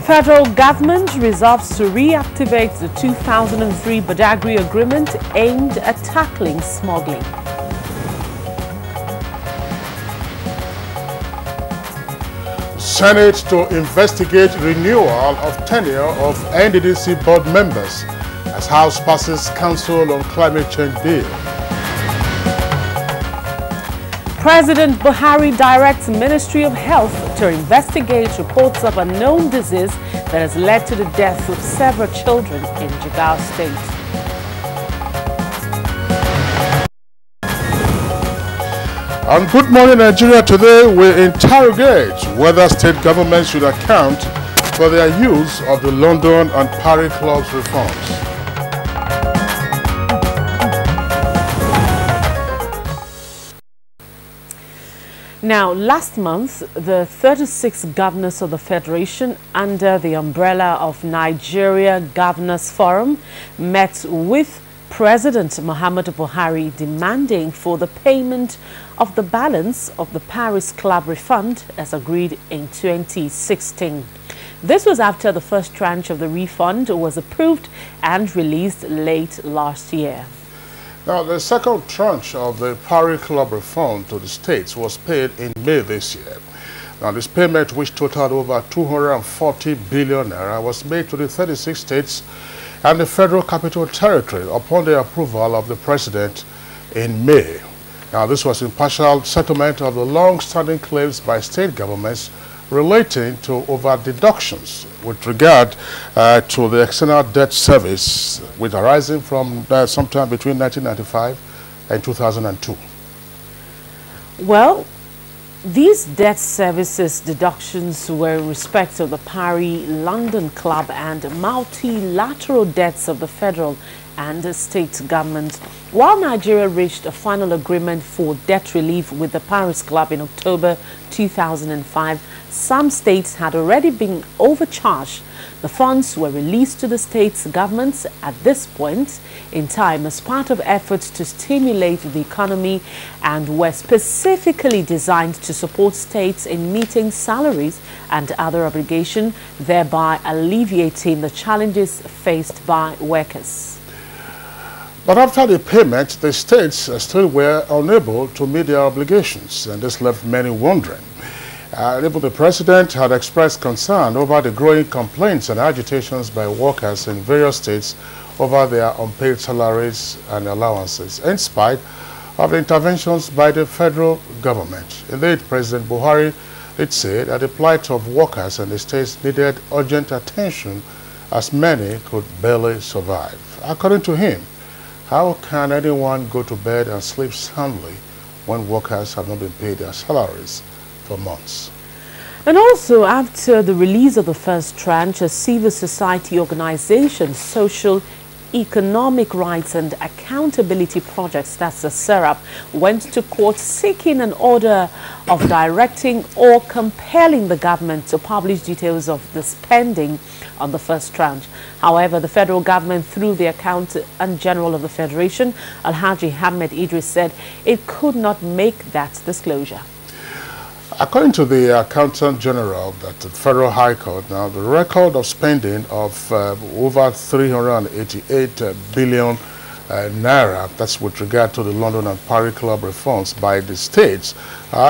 Federal government resolves to reactivate the 2003 Badagry Agreement aimed at tackling smuggling. Senate to investigate renewal of tenure of NDDC board members as House passes Council on Climate Change Bill. President Buhari directs Ministry of Health to investigate reports of a known disease that has led to the deaths of several children in Jigawa State. On Good Morning Nigeria today, we interrogate whether state governments should account for their use of the London and Paris Club's reforms. Now, last month, the 36 governors of the Federation under the umbrella of Nigeria Governors Forum met with President Muhammadu Buhari demanding for the payment of the balance of the Paris Club refund as agreed in 2016. This was after the first tranche of the refund was approved and released late last year. Now, the second tranche of the Paris Club refund to the states was paid in May this year. Now, this payment, which totaled over 240 billion naira, was made to the 36 states and the Federal Capital Territory upon the approval of the President in May. Now, this was in partial settlement of the long-standing claims by state governments relating to over-deductions with regard to the external debt service, which arising from sometime between 1995 and 2002. Well, these debt services deductions were in respect of the Paris London Club and multilateral debts of the federal and the state governments. While Nigeria reached a final agreement for debt relief with the Paris Club in October 2005, some states had already been overcharged. The funds were released to the states' governments at this point in time as part of efforts to stimulate the economy and were specifically designed to support states in meeting salaries and other obligations, thereby alleviating the challenges faced by workers. But after the payment, the states still were unable to meet their obligations, and this left many wondering. Even the President had expressed concern over the growing complaints and agitations by workers in various states over their unpaid salaries and allowances, in spite of the interventions by the federal government. Indeed, President Buhari did say that the plight of workers in the states needed urgent attention as many could barely survive. According to him, how can anyone go to bed and sleep soundly when workers have not been paid their salaries for months? And also, after the release of the first tranche, a civil society organization, Social Economic Rights and Accountability Projects, that's the SERAP, went to court seeking an order of directing or compelling the government to publish details of the spending on the first tranche. However, the federal government, through the Accountant General of the Federation, Alhaji Ahmed Idris, said it could not make that disclosure. According to the Accountant General at the Federal High Court, now the record of spending of over 388 billion naira, that's with regard to the London and Paris Club reforms by the states,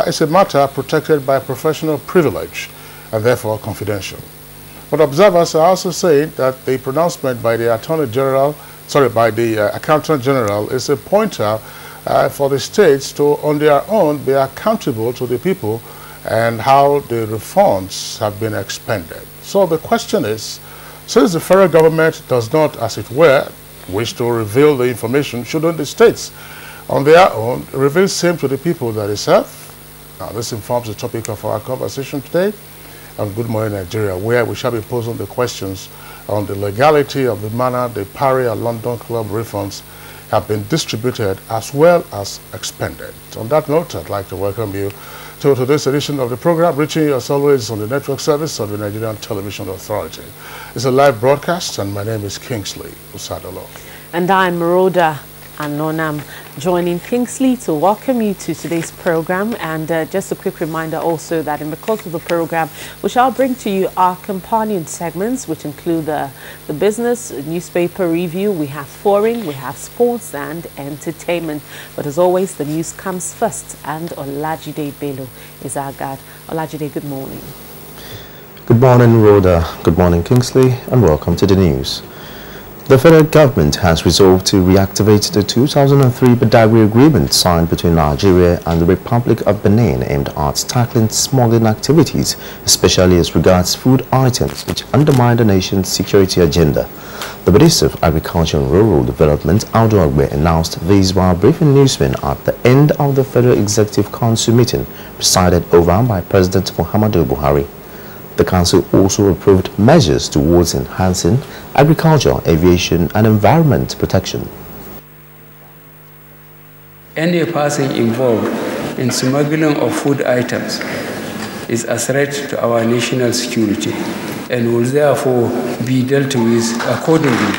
is a matter protected by professional privilege and therefore confidential. But observers are also saying that the pronouncement by the Accountant General is a pointer for the states to, on their own, be accountable to the people and how the reforms have been expended. So the question is, since the federal government does not, as it were, wish to reveal the information, shouldn't the states, on their own, reveal same to the people that they serve? Now, this informs the topic of our conversation today on Good Morning Nigeria, where we shall be posing the questions on the legality of the manner the Paris and London Club refunds have been distributed as well as expended. On that note, I'd like to welcome you to today's edition of the program, reaching you as always on the network service of the Nigerian Television Authority. It's a live broadcast, and my name is Kingsley Usadolo. And I'm Rhoda Anonam. joining Kingsley to welcome you to today's program. And just a quick reminder also that in the course of the program, we shall bring to you our companion segments, which include the business, newspaper review, we have foreign, we have sports and entertainment. But as always, the news comes first, and Olajide Bello is our guide. Olajide, good morning. Good morning, Rhoda. Good morning, Kingsley, and welcome to the news. The federal government has resolved to reactivate the 2003 Badagry Agreement signed between Nigeria and the Republic of Benin aimed at tackling smuggling activities, especially as regards food items which undermine the nation's security agenda. The Minister of Agriculture and Rural Development, Audu Agbe, announced this while briefing newsmen at the end of the Federal Executive Council meeting presided over by President Muhammadu Buhari. The Council also approved measures towards enhancing agriculture, aviation and environment protection. Any person involved in smuggling of food items is a threat to our national security and will therefore be dealt with accordingly.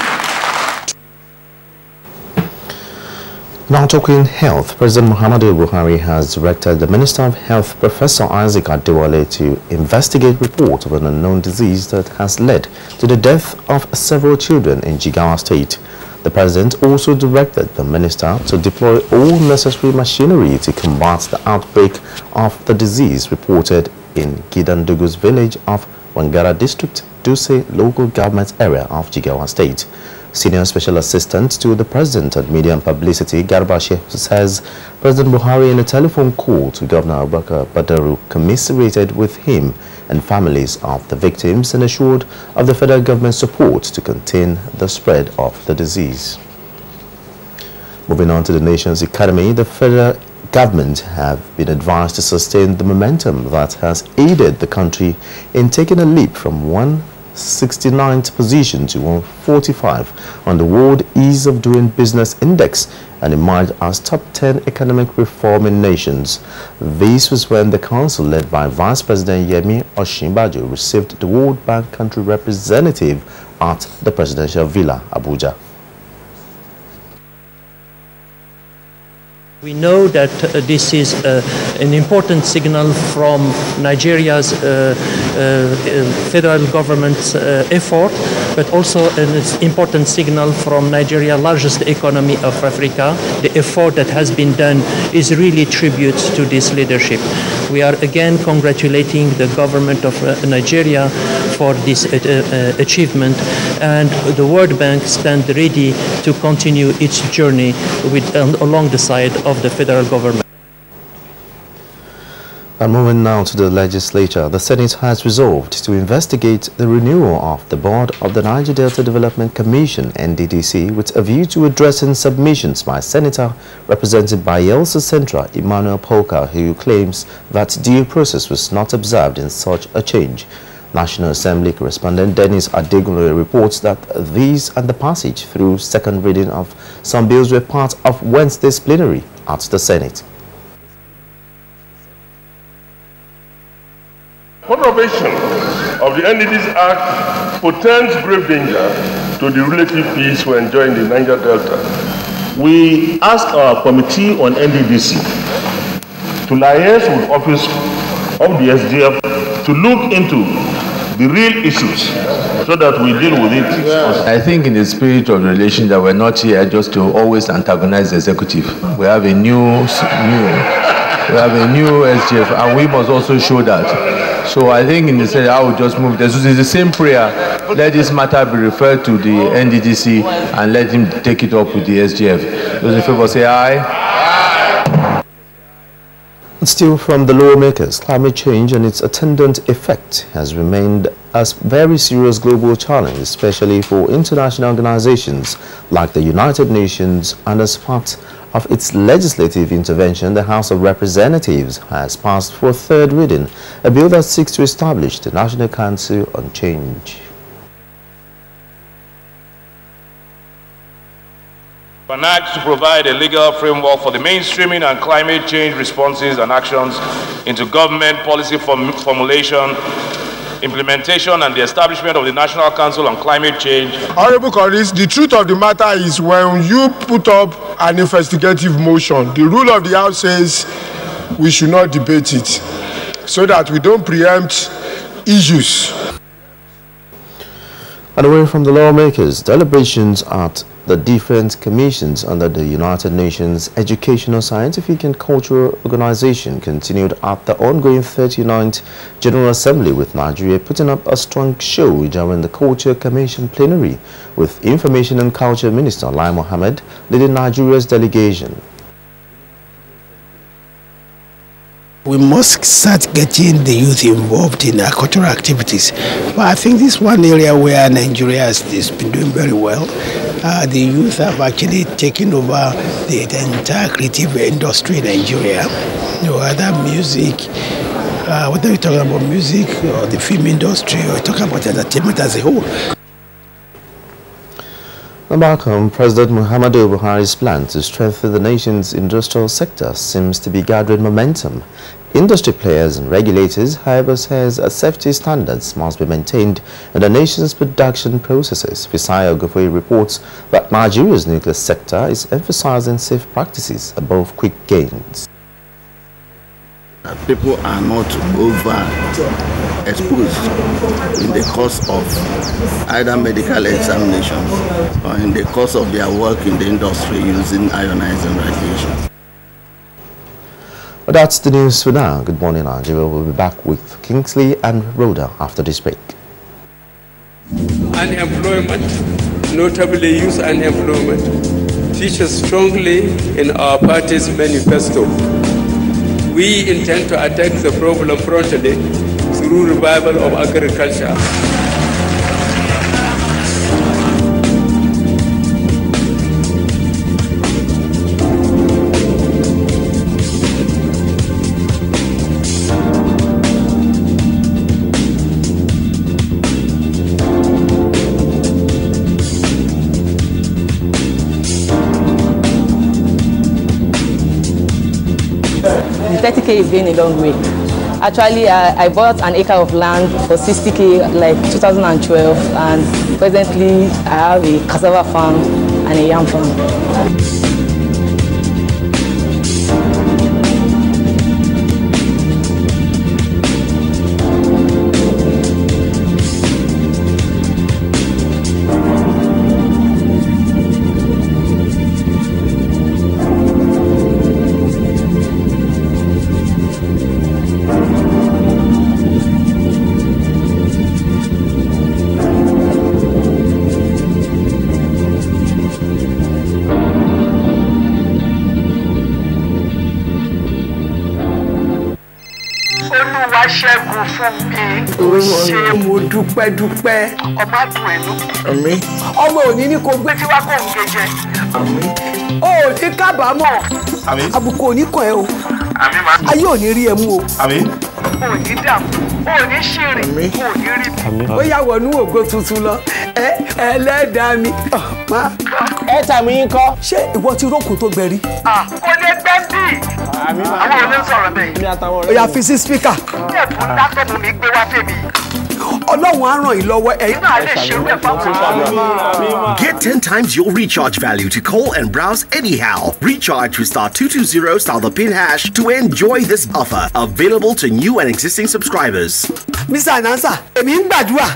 Now talking health, President Muhammadu Buhari has directed the Minister of Health, Professor Isaac Adewale, to investigate reports of an unknown disease that has led to the death of several children in Jigawa State. The President also directed the Minister to deploy all necessary machinery to combat the outbreak of the disease reported in Gidandugu's village of Wangara District, Duse local government area of Jigawa State. Senior Special Assistant to the President at Media and Publicity, Garba Shehu, says President Buhari, in a telephone call to Governor Abubakar Badaru, commiserated with him and families of the victims and assured of the federal government's support to contain the spread of the disease. Moving on to the nation's economy, the federal government have been advised to sustain the momentum that has aided the country in taking a leap from 169th position to 145 on the World Ease of Doing Business Index and emerged as top 10 economic reforming nations. This was when the council, led by Vice President Yemi Osinbajo, received the World Bank country representative at the Presidential Villa, Abuja. We know that this is an important signal from Nigeria's federal government's effort, but also an important signal from Nigeria's largest economy of Africa. The effort that has been done is really tribute to this leadership. We are again congratulating the government of Nigeria for this achievement, and the World Bank stands ready to continue its journey along the side of the federal government. And moving now to the legislature, the Senate has resolved to investigate the renewal of the board of the Niger Delta Development Commission, NDDC, with a view to addressing submissions by Senator represented by Yelsa Central, Emmanuel Polka, who claims that due process was not observed in such a change. National Assembly correspondent Dennis Adegunle reports that these and the passage through second reading of some bills were part of Wednesday's plenary at the Senate. Conservation of the NDDC Act portends grave danger to the relative peace we enjoy in the Niger Delta. We ask our Committee on NDDC to liaise with Office of the SDF to look into the real issues so that we deal with it. I think in the spirit of the relation that we're not here just to always antagonize the executive. We have a new SGF, and we must also show that. So I think in the sense I would just move. This is the same prayer. Let this matter be referred to the NDDC and let him take it up with the SGF. Those in favor say aye. Still from the lawmakers, climate change and its attendant effect has remained a very serious global challenge, especially for international organizations like the United Nations. And as part of its legislative intervention, the House of Representatives has passed for third reading a bill that seeks to establish the National Council on Change. An act to provide a legal framework for the mainstreaming and climate change responses and actions into government policy formulation, implementation, and the establishment of the National Council on Climate Change. Honorable colleagues, the truth of the matter is when you put up an investigative motion. The rule of the House says we should not debate it so that we don't preempt issues. And away from the lawmakers, deliberations at the different commissions under the United Nations Educational, Scientific and Cultural Organization continued at the ongoing 39th General Assembly, with Nigeria putting up a strong show during the Culture Commission plenary, with Information and Culture Minister Lai Mohammed leading Nigeria's delegation. We must start getting the youth involved in our cultural activities. But I think this is one area where Nigeria has been doing very well. The youth have actually taken over the entire creative industry in Nigeria. You know, either music, whether we're talking about music or the film industry, or we're talking about entertainment as a whole. Back home, President Muhammadu Buhari's plan to strengthen the nation's industrial sector seems to be gathering momentum. Industry players and regulators, however, says safety standards must be maintained in the nation's production processes. Fisayo Gofoi reports that Nigeria's nuclear sector is emphasizing safe practices above quick gains. People are not overexposed in the course of either medical examinations or in the course of their work in the industry using ionizing radiation. Well, that's the news for now. Good morning, Nigeria. We'll be back with Kingsley and Rhoda after this break. Unemployment, notably youth unemployment, features strongly in our party's manifesto. We intend to attack the problem frontally through revival of agriculture. The 30K is going a long way. Actually, I bought an acre of land for 60K like 2012, and presently I have a cassava farm and a yam farm. ṣẹ́gun fún mi. O ṣé mo dúpẹ́ dúpẹ́. Ọmọ adùn ẹnu. Àmín. Ọmọ òní ní kò gbé tí wá kò ń gẹjẹ. Àmín. O ò ní kábàámọ̀. Àmín. Àbùkù ò ní kàn ẹ́ o. Àmín ma. Ayé ò ní rí ẹ mú o. Àmín. O ò ní dààmú. O ò ní ṣìrìn. Àmín. O ò ní rí bí. Àmín. Ó yá wọnú ògo tuntun lọ. Ẹlẹ́dàá mi. Ẹ tàmí yín kọ́. Ṣé ìwọ ti rókun tó gbẹ rí? Kò lè gbẹ bí. Àwọn ò ní sọ̀rọ̀ bẹ́ẹ̀. Ó yá fi sí spíkà. Get 10 times your recharge value to call and browse anyhow. Recharge with *220 star the pin hash to enjoy this offer. Available to new and existing subscribers. Mr. Anansa, èmi ń gbàdúrà.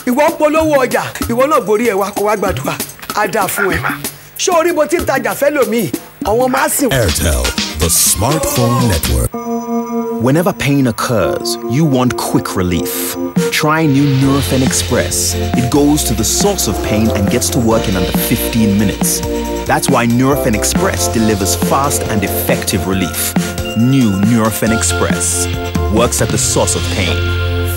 Ìwọ polówó ọjà, ìwọ náà borí ẹ wá kó wá gbàdúrà. Á dà fún ẹ. Ṣé orí bó ti ń tajà fẹ́ lòmíì? Àwọn máa sìn. Airtel, the smartphone network. Whenever pain occurs, you want quick relief. Try new Nurofen Express. It goes to the source of pain and gets to work in under 15 minutes. That's why Nurofen Express delivers fast and effective relief. New Nurofen Express works at the source of pain.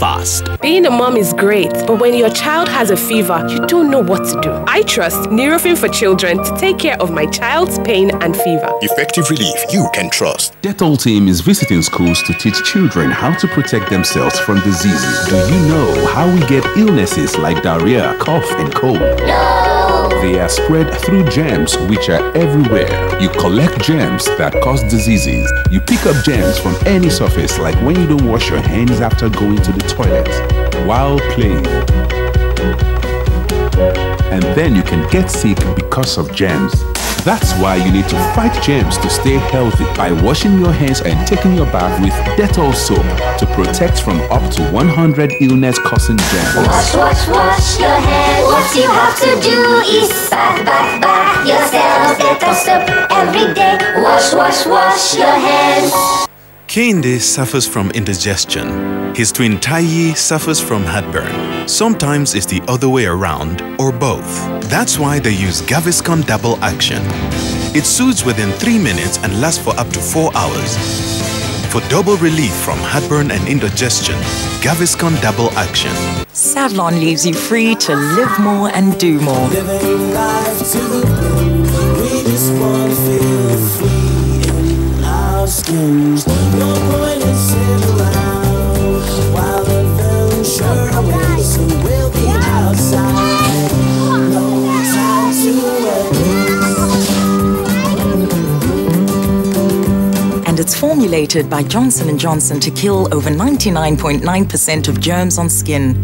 Fast. Being a mom is great, but when your child has a fever, you don't know what to do. I trust Nurofen for Children to take care of my child's pain and fever. Effective relief you can trust. Dettol team is visiting schools to teach children how to protect themselves from diseases. Do you know how we get illnesses like diarrhea, cough, and cold? No! They are spread through germs which are everywhere. You collect germs that cause diseases. You pick up germs from any surface, like when you don't wash your hands after going to the toilet, while playing. And then you can get sick because of germs. That's why you need to fight germs to stay healthy by washing your hands and taking your bath with Dettol soap to protect from up to 100 illness-causing germs. Wash your hands. What you have to do is bath yourself. Dettol soap every day. Wash your hands. Kehinde suffers from indigestion. His twin Taiyi suffers from heartburn. Sometimes it's the other way around, or both. That's why they use Gaviscon Double Action. It soothes within 3 minutes and lasts for up to 4 hours. For double relief from heartburn and indigestion, Gaviscon Double Action. Savlon leaves you free to live more and do more. Living life to the brim. We just want to feel free in our skins. No point in sitting around while the adventure awaits. So we'll be outside. No time to wait. And it's formulated by Johnson & Johnson to kill over 99.9% of germs on skin.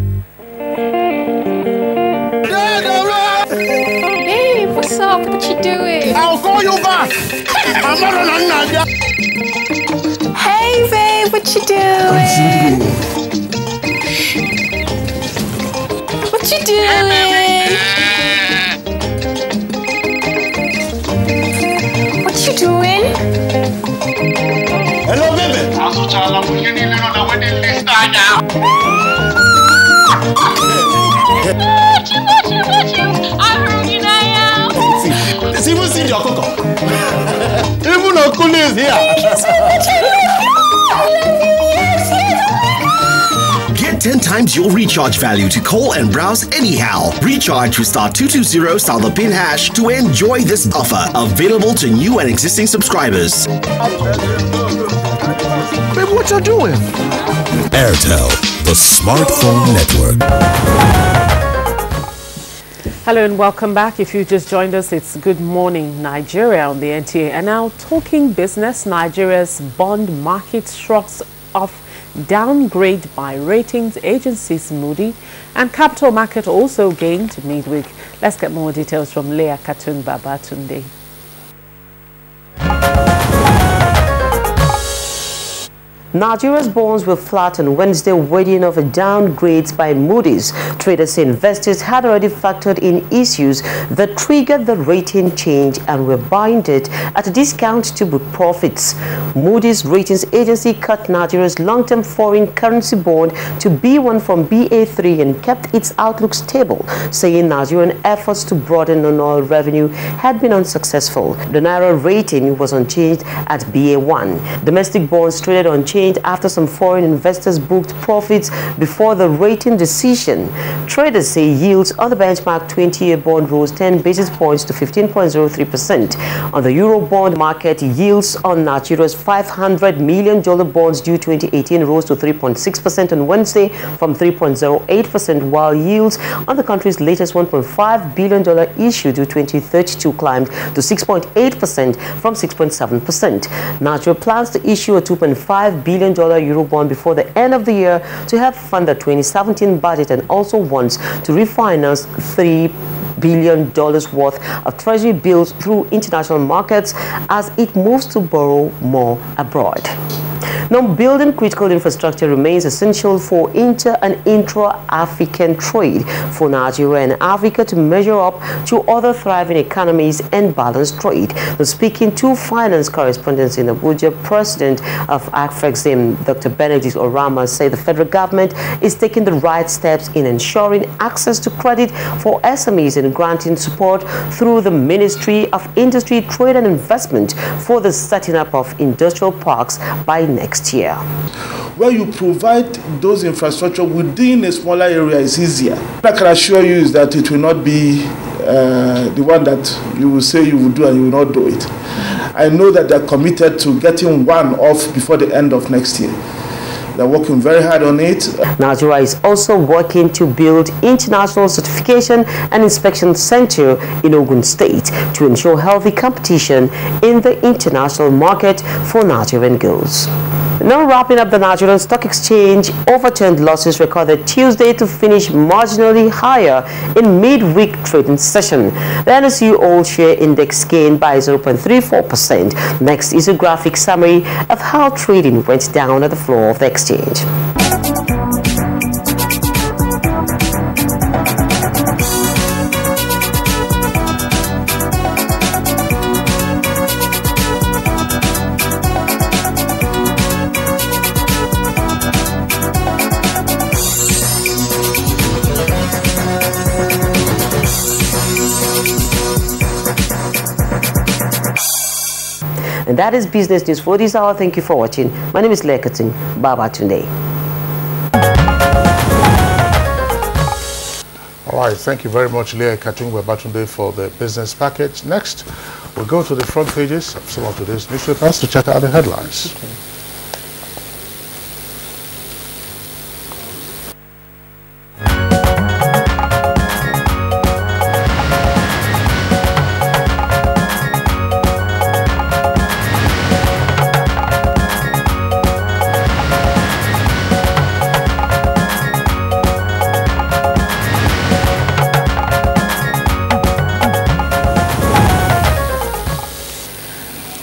Babe, what's up? What you doing? I'll call you back. I'm not an Nadia. Hey, babe, what you doing? What you doing? What you doing? Hello, baby. I'm so tired. You need to know the wedding list now. It's even seen your cocoa. Even Okuli is here. Get 10 times your recharge value to call and browse anyhow. Recharge with *220 star the pin hash to enjoy this offer. Available to new and existing subscribers. Babe, what you doing? Airtel, the smartphone network. Hello and welcome back. If you just joined us, it's Good Morning Nigeria on the NTA. And now talking business, Nigeria's bond market shrugs off downgrade by ratings agencies Moody, and capital market also gained midweek. Let's get more details from Leah Katun Babatunde. Nigeria's bonds were flat on Wednesday, weighing off downgrades by Moody's. Traders say investors had already factored in issues that triggered the rating change and were buying it at a discount to book profits. Moody's ratings agency cut Nigeria's long-term foreign currency bond to B1 from BA3 and kept its outlook stable, saying Nigerian efforts to broaden non-oil revenue had been unsuccessful. The Naira rating was unchanged at BA1. Domestic bonds traded unchanged after some foreign investors booked profits before the rating decision. Traders say yields on the benchmark 20-year bond rose 10 basis points to 15.03%. On the euro bond market, yields on Nigeria's $500 million bonds due 2018 rose to 3.6% on Wednesday from 3.08%, while yields on the country's latest $1.5 billion issue due 2032 climbed to 6.8% from 6.7%. Nigeria plans to issue a $2.5 billion Eurobond before the end of the year to help fund the 2017 budget, and also wants to refinance $3 billion worth of treasury bills through international markets as it moves to borrow more abroad. Now, building critical infrastructure remains essential for inter- and intra-African trade for Nigeria and Africa to measure up to other thriving economies and balance trade. Now, speaking to finance correspondents in Abuja, President of AFREXIM, Dr. Benedict Orama, said the federal government is taking the right steps in ensuring access to credit for SMEs and granting support through the Ministry of Industry, Trade and Investment for the setting up of industrial parks by next year. Where you provide those infrastructure within a smaller area is easier. What I can assure you is that it will not be the one that you will say you will do and you will not do it. I know that they're committed to getting one off before the end of next year. They're working very hard on it. Nigeria is also working to build international certification and inspection center in Ogun State to ensure healthy competition in the international market for Nigerian goods. Now wrapping up, the Nigerian Stock Exchange overturned losses recorded Tuesday to finish marginally higher in midweek trading session. The NSE All Share Index gained by 0.34%. Next is a graphic summary of how trading went down at the floor of the exchange. And that is business news for this hour. Thank you for watching. My name is Lekatin Baba Tunde. All right, thank you very much, Leah Katungwe Batunde, for the business package. Next, we'll go to the front pages of some of today's newspapers to check out the headlines. Okay.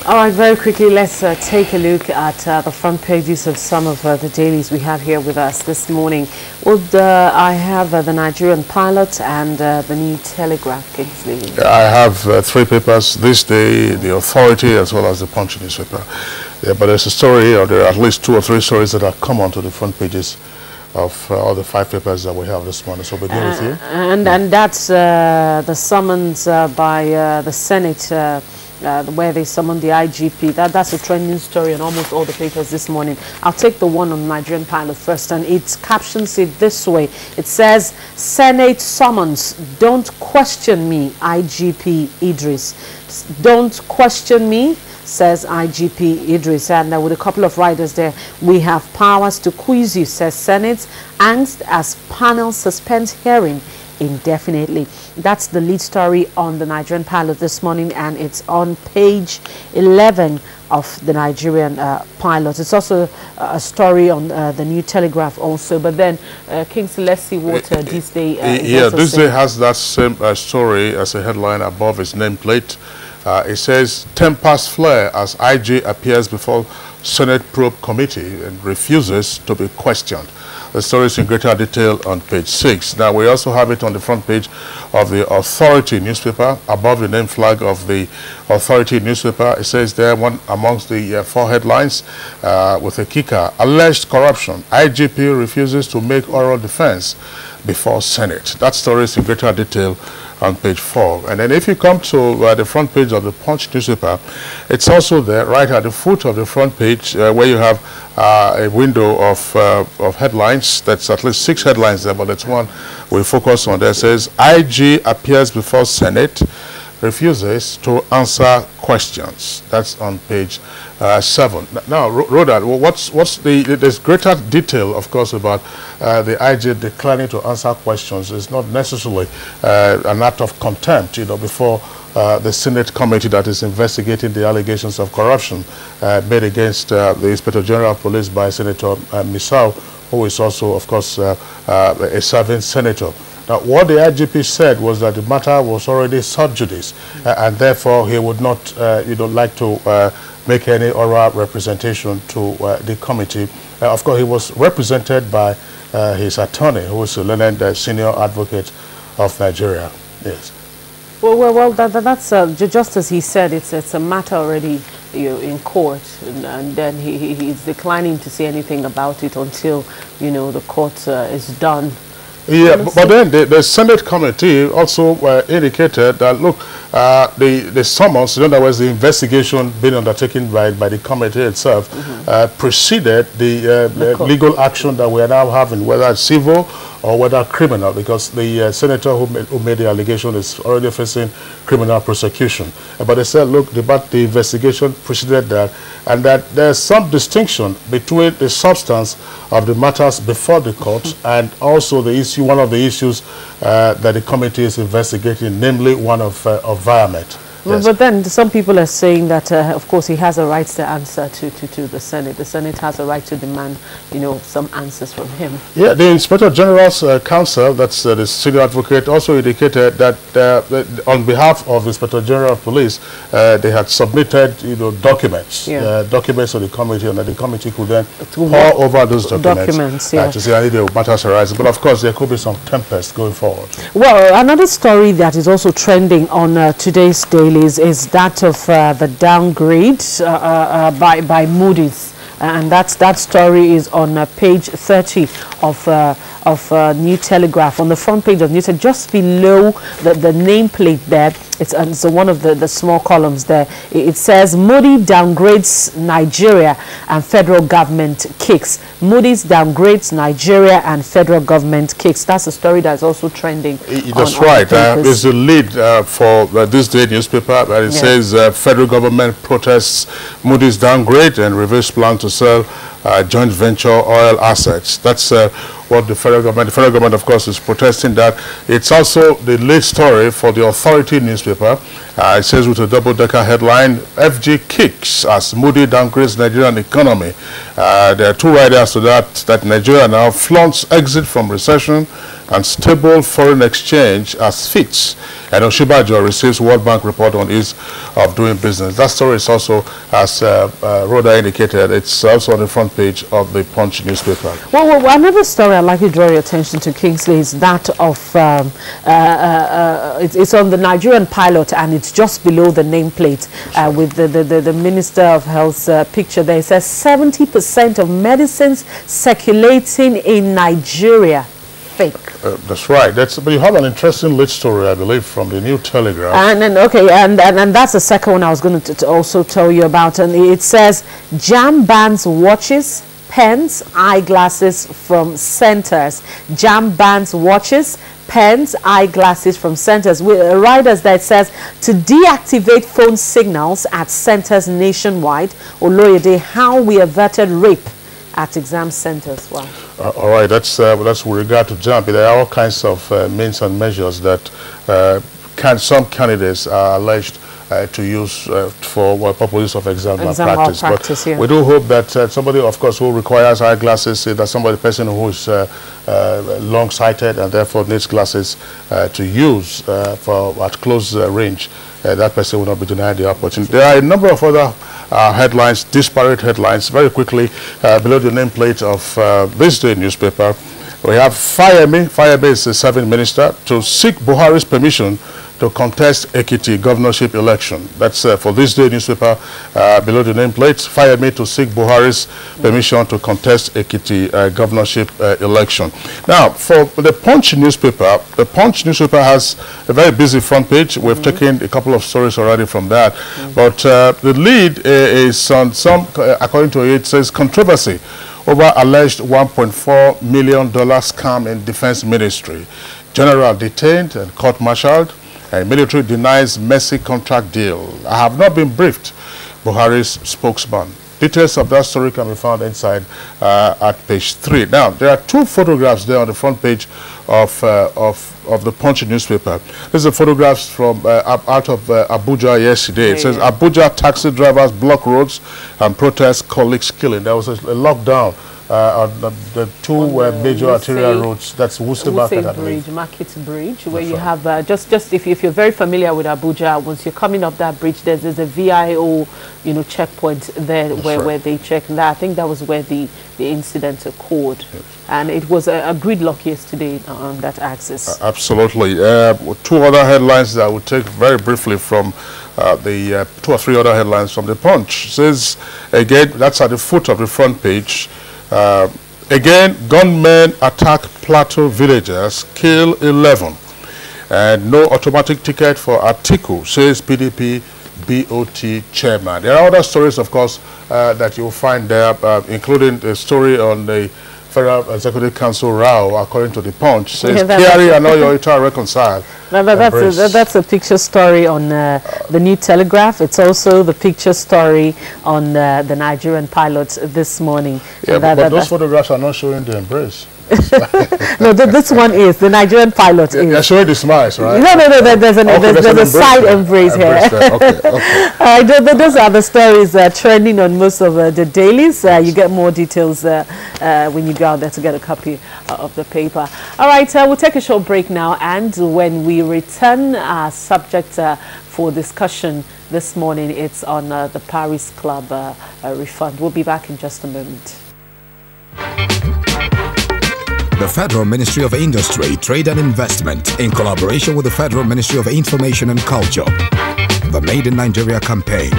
All right, very quickly, let's take a look at the front pages of some of the dailies we have here with us this morning. I have the Nigerian Pilot and the New Telegraph, Kingsley. I have three papers this day, the Authority as well as the Punch newspaper. Yeah, but there's a story, or there are at least 2 or 3 stories that are common to the front pages of all the 5 papers that we have this morning. So we'll begin with you. And that's the summons by the Senate, where they summoned the IGP. That's a trending story on almost all the papers this morning. I'll take the one on Nigerian Pilot first, and it captions it this way. It says, Senate summons, don't question me, IGP Idris. Don't question me, says IGP Idris. And with a couple of riders there, we have powers to quiz you, says Senate. Angst as panel suspends hearing indefinitely. That's the lead story on the Nigerian Pilot this morning, and it's on page 11 of the Nigerian Pilot. It's also a story on the New Telegraph also. But then, Kingsley, let's see what this day this day has that same story as a headline above its nameplate. It says, Tempest flare as IG appears before Senate probe committee and refuses to be questioned. The story is in greater detail on page 6. Now, we also have it on the front page of the Authority newspaper. Above the name flag of the Authority newspaper, it says there, one amongst the 4 headlines with a kicker, alleged corruption. IGP refuses to make oral defense before Senate. That story is in greater detail on page 4. And then if you come to the front page of the Punch newspaper, it's also there right at the foot of the front page where you have a window of headlines. That's at least 6 headlines there, but it's one we focus on. There says, IG appears before Senate, refuses to answer questions. That's on page 7. Now, Rhoda, there's greater detail, of course, about the IG declining to answer questions. It's not necessarily an act of contempt, before the Senate committee that is investigating the allegations of corruption made against the Inspector General of Police by Senator Misau, who is also, of course, a serving senator. Now, what the IGP said was that the matter was already sub judice, and therefore he would not, like to make any oral representation to the committee. Of course, he was represented by his attorney, who is a learned senior advocate of Nigeria. Yes. Well, that's just as he said. It's a matter already in court, and then he's declining to say anything about it until the court is done. Yeah, but then the Senate committee also indicated that, look, the summons, in other words, the investigation being undertaken by the committee itself, preceded the legal action that we are now having, whether it's civil or whether criminal, because the senator who made the allegation is already facing criminal prosecution. But they said, look, the investigation preceded that, and that there's some distinction between the substance of the matters before the court and also the issue, one of the issues that the committee is investigating, namely one of environment. Yes. But then some people are saying that, of course, he has a right to answer to the Senate. The Senate has a right to demand, some answers from him. Yeah, the Inspector General's counsel, that's the senior advocate, also indicated that on behalf of the Inspector General of Police, they had submitted, documents, documents of the committee, and that the committee could then pour over those documents to see any matters arising. But of course, there could be some tempest going forward. Well, another story that is also trending on today's dailies is that of the downgrade by Moody's. And that story is on page 30 of New Telegraph, on the front page of New Telegraph, just below the nameplate there. It's one of the small columns there. It says Moody downgrades Nigeria and federal government kicks. Moody's downgrades Nigeria and federal government kicks. That's a story that's also trending. That's right. There's the lead for this day newspaper, and it says federal government protests Moody's downgrade and reverse plan to sell joint venture oil assets. That's what the federal government, of course, is protesting that. It's also the lead story for the Authority newspaper. It says with a double-decker headline, FG kicks as Moody downgrades Nigerian economy. There are two ideas to that Nigeria now flaunts exit from recession and stable foreign exchange as fits. And Oshibajo receives World Bank report on ease of doing business. That story is also, as Rhoda indicated, it's also on the front page of the Punch newspaper. Well, another story I'd like to draw your attention to, Kingsley, is that of, it's on the Nigerian pilot, and it's just below the nameplate with the Minister of Health's picture there. It says 70% of medicines circulating in Nigeria fake. That's right. But you have an interesting lead story, I believe, from the New Telegraph. And that's the second one I was going to also tell you about. And it says JAM bans watches, pens, eyeglasses from centers. JAM bans watches, pens, eyeglasses from centers. Riders that says to deactivate phone signals at centers nationwide. Oloyede, how we averted rape at exam centers. Wow. All right, that's with regard to JAM. There are all kinds of means and measures that some candidates are alleged to use for purposes of exam malpractice. But we do hope that somebody, of course, who requires eyeglasses, that person who is long-sighted and therefore needs glasses to use at close range, that person will not be denied the opportunity. There are a number of other headlines, disparate headlines. Very quickly, below the nameplate of this day newspaper, we have Fayemi. Fayemi is the serving minister to seek Buhari's permission to contest Ekiti governorship election. That's for this day newspaper, below the nameplate. Fayemi to seek Buhari's permission to contest Ekiti governorship election. Now, for the Punch newspaper has a very busy front page. We've taken a couple of stories already from that. But the lead is on some, according to it, says controversy over alleged $1.4 million scam in defense ministry. General detained and court-martialed. And military denies Mercy contract deal. I have not been briefed, Buhari's spokesman. Details of that story can be found inside at page 3. Now, there are two photographs there on the front page of the Punch newspaper. These are photographs from out of Abuja yesterday. It says Abuja taxi drivers block roads and protest colleagues killing. There was a lockdown on the two major arterial roads. That's Wuse Market Bridge, where you have just if you're very familiar with Abuja, once you're coming up that bridge, there's a VIO checkpoint there where they check. And I think that was where the incident occurred. Yes. And it was a gridlock yesterday on that axis. Absolutely. Two other headlines that I will take very briefly from the 2 or 3 other headlines from the Punch. It says, again, that's at the foot of the front page. Again, gunmen attack Plateau villagers, kill 11. And no automatic ticket for Atiku, says PDP BOT chairman. There are other stories, of course, that you'll find there, including a story on the Federal Executive Council row, according to the Punch, says Kyari and all your Ita reconcile. That's a picture story on the New Telegraph. It's also the picture story on the Nigerian pilots this morning. Yeah, but those photographs are not showing the embrace. No, this one is the Nigerian pilot. You're showing the smiles, right? No. There's a side embrace here. Okay. Those are the stories trending on most of the dailies. You get more details when you go out there to get a copy of the paper. All right, we'll take a short break now, and when we return, our subject for discussion this morning, it's on the Paris Club refund. We'll be back in just a moment. The Federal Ministry of Industry, Trade and Investment, in collaboration with the Federal Ministry of Information and Culture, the Made in Nigeria campaign.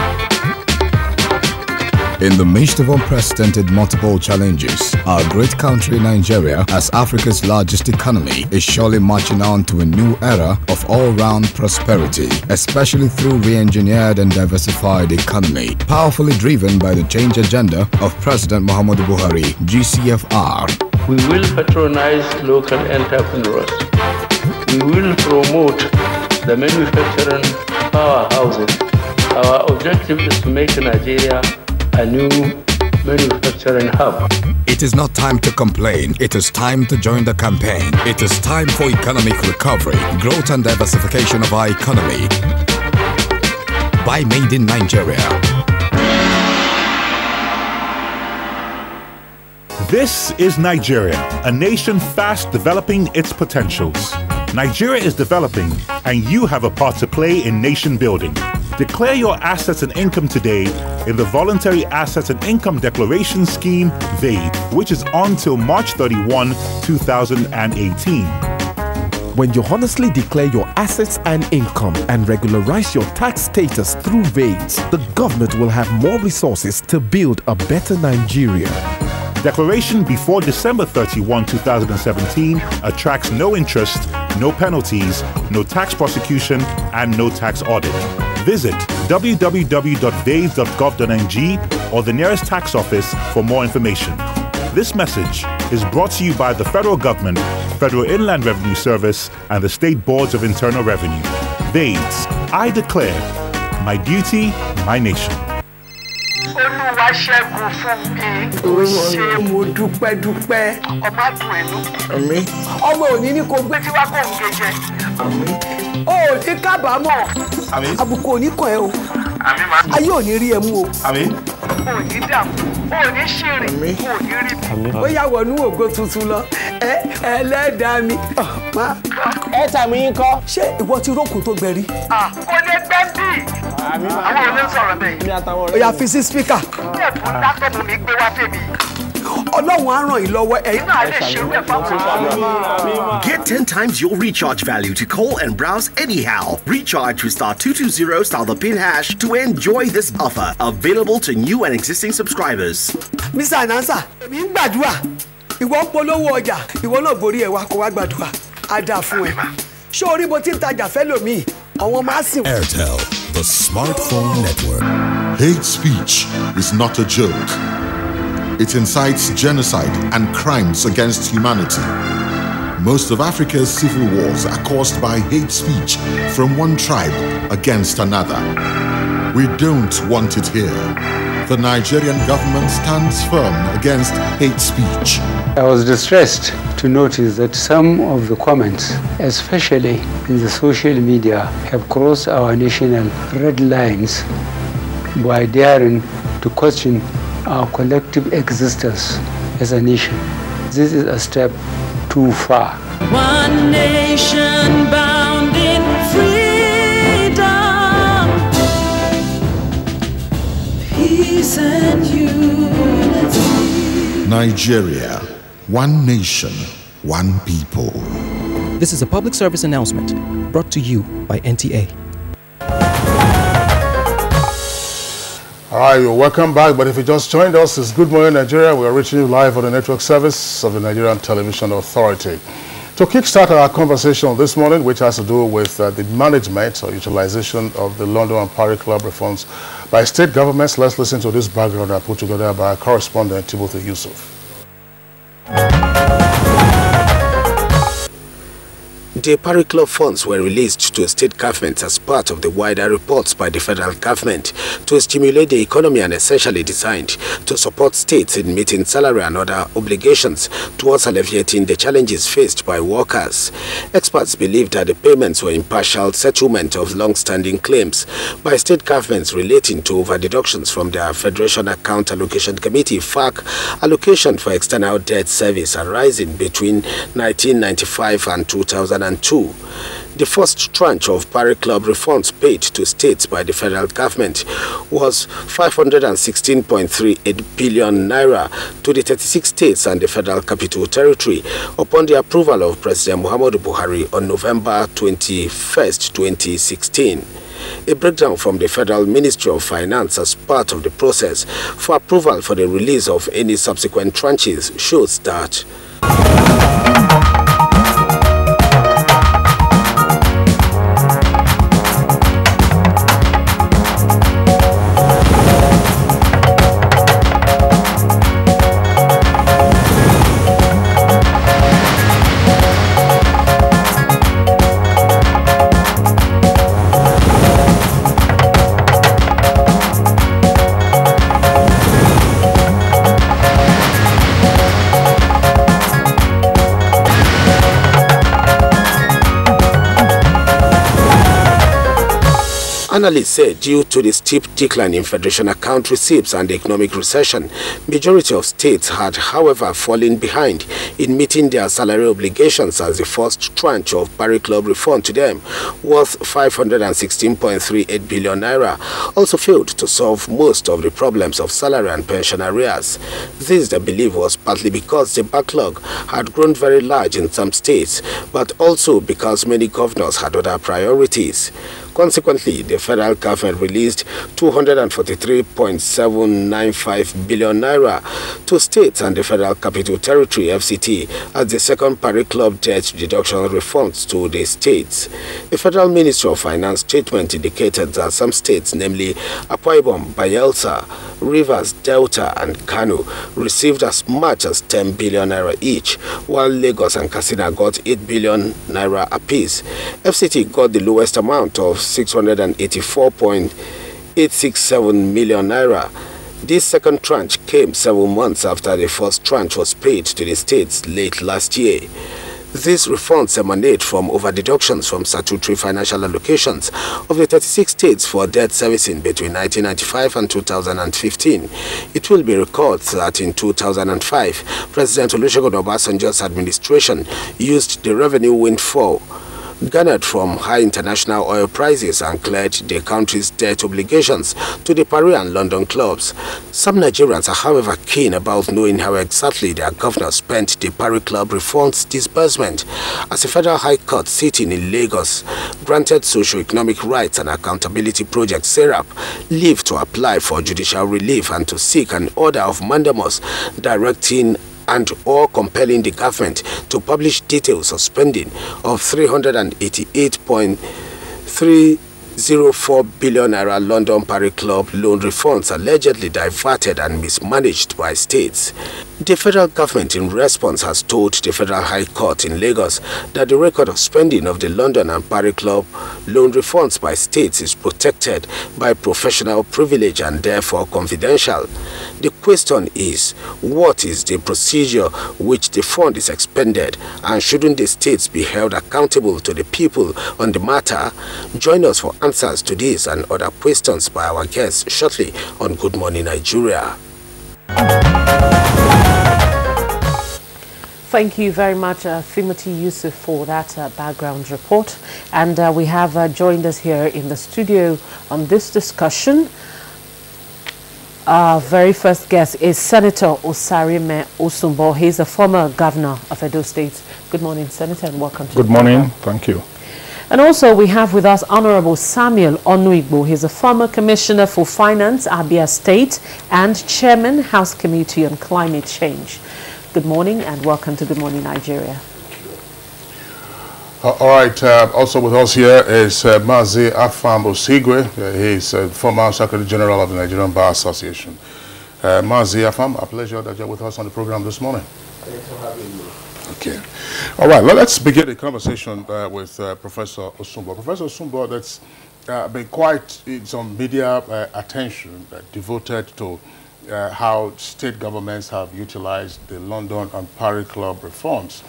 In the midst of unprecedented multiple challenges, our great country Nigeria, as Africa's largest economy, is surely marching on to a new era of all-round prosperity, especially through re-engineered and diversified economy, powerfully driven by the change agenda of President Muhammadu Buhari, GCFR. We will patronize local entrepreneurs. We will promote the manufacturing powerhouses. Our objective is to make Nigeria a new manufacturing hub. It is not time to complain. It is time to join the campaign. It is time for economic recovery, growth and diversification of our economy by Made in Nigeria. This is Nigeria, a nation fast developing its potentials. Nigeria is developing, and you have a part to play in nation building. Declare your assets and income today in the Voluntary Assets and Income Declaration Scheme, VADE, which is on till March 31, 2018. When you honestly declare your assets and income and regularize your tax status through VADES, the government will have more resources to build a better Nigeria. Declaration before December 31, 2017 attracts no interest, no penalties, no tax prosecution, and no tax audit. Visit www.vades.gov.ng or the nearest tax office for more information. This message is brought to you by the Federal Government, Federal Inland Revenue Service, and the State Boards of Internal Revenue. VADES, I declare, my duty, my nation. Ṣẹ́gun fún mi. Ó ṣe mo dúpẹ́. Ọmọ àdùn ẹnu. Àmín. Ọmọ òní ní kò gbé tí wá kò ń gẹjẹ. Àmín. Ó ní kábàámọ̀. Àmín. Àbùkù ò ní kàn ẹ́ o. Àmín ma. Ayé ò ní rí ẹ mú o. Àmín. Ó ní dààmú. Ó ní ṣìrìn. Ó ní rí mi. Àmín. Ó yá wọnú ògo tuntun lọ. Ẹlẹ́dàá mi. Ẹ tàmí yín kọ́. Ṣé ìwọ ti rókun tó gbẹ rí? Kò lè gbẹ bí. Àwọn olè ń sọ̀rọ̀ bẹ́ẹ̀. Ó yá fi sí spíkà. Ọlọ́run á ràn yín lọ́wọ́. Ẹ̀yin náà lè ṣerú ẹ̀ fáwọn. Get 10 times your recharge value to call and browse anyhow. Recharge with *220 star the pin hash to enjoy this offer. Available to new and existing subscribers. Mr. Anansa, èmi ń gbàdúrà. Ìwọ ń polówó ọjà. Ìwọ náà borí ẹ̀ wá kó wá gbàdúrà. Á dáa fún ẹ. Ṣé orí bó ti ń tajà fẹ́ lòmíì? Àwọn máa sìn. Airtel, the smartphone network. Hate speech is not a joke. It incites genocide and crimes against humanity. Most of Africa's civil wars are caused by hate speech from one tribe against another. We don't want it here. The Nigerian government stands firm against hate speech. I was distressed to notice that some of the comments, especially in the social media, have crossed our national red lines by daring to question our collective existence as a nation. This is a step too far. One nation bound in freedom, peace and unity. Nigeria, one nation, one people. This is a public service announcement brought to you by NTA. All right, you're welcome back. But if you just joined us, it's Good Morning Nigeria. We are reaching you live on the network service of the Nigerian Television Authority. To kickstart our conversation this morning, which has to do with the management or utilization of the London and Paris Club reforms by state governments, let's listen to this background I put together by our correspondent, Timothy Yusuf. The Parry Club funds were released to state governments as part of the wider reports by the federal government to stimulate the economy and essentially designed to support states in meeting salary and other obligations towards alleviating the challenges faced by workers. Experts believe that the payments were impartial settlement of long-standing claims by state governments relating to over-deductions from their Federation Account Allocation Committee (FAC) allocation for external debt service arising between 1995 and 2002. The first tranche of Parry Club refunds paid to states by the federal government was 516.38 billion naira to the 36 states and the Federal Capital Territory upon the approval of President Muhammadu Buhari on November 21, 2016. A breakdown from the Federal Ministry of Finance as part of the process for approval for the release of any subsequent tranches shows that analysts said due to the steep decline in Federation account receipts and the economic recession, majority of states had, however, fallen behind in meeting their salary obligations as the first tranche of Parry Club refund to them, worth 516.38 billion naira, also failed to solve most of the problems of salary and pension arrears. This, they believe, was partly because the backlog had grown very large in some states, but also because many governors had other priorities. Consequently, the federal government released 243.795 billion naira to states and the Federal Capital Territory (FCT) as the second Parry Club debt deduction refunds to the states. The Federal Ministry of Finance statement indicated that some states, namely Akwa Ibom, Bayelsa, Rivers, Delta, and Kano, received as much as 10 billion naira each, while Lagos and Katsina got 8 billion naira apiece. FCT got the lowest amount of 684.867 million naira. This second tranche came 7 months after the first tranche was paid to the states late last year. These refunds emanate from over-deductions from statutory financial allocations of the 36 states for debt servicing between 1995 and 2015. It will be recalled that in 2005, President Olusegun Obasanjo's administration used the revenue windfall garnered from high international oil prices and cleared the country's debt obligations to the Paris and London clubs. Some Nigerians are, however, keen about knowing how exactly their governor spent the Paris Club refunds disbursement, as a federal high court sitting in Lagos granted Socio-Economic Rights and Accountability Project (SERAP) leave to apply for judicial relief and to seek an order of mandamus directing and or compelling the government to publish details of spending of 388.304 billion naira London Parry Club loan refunds allegedly diverted and mismanaged by states. The federal government in response has told the Federal High Court in Lagos that the record of spending of the London and Parry Club loan refunds by states is protected by professional privilege and therefore confidential. The question is, what is the procedure which the fund is expended, and shouldn't the states be held accountable to the people on the matter? Join us for answers to this and other questions by our guests shortly on Good Morning Nigeria. Thank you very much, Timothy Yusuf, for that background report. And we have joined us here in the studio on this discussion. Our very first guest is Senator Osarime Osumbo. He's a former governor of Edo State. Good morning, Senator, and welcome to Good morning. Thank you. And also we have with us Honorable Samuel Onuigbo. He's a former Commissioner for Finance, Abia State, and Chairman, House Committee on Climate Change. Good morning and welcome to Good Morning Nigeria. All right, also with us here is Mazi Afam Osigwe. He's former Secretary General of the Nigerian Bar Association. Mazi Afam, a pleasure that you're with us on the program this morning. Thanks for having me. Okay. All right, let's begin the conversation with Professor Osumbo. Professor Osumbo, that's been quite some media attention devoted to how state governments have utilized the London and Paris Club reforms,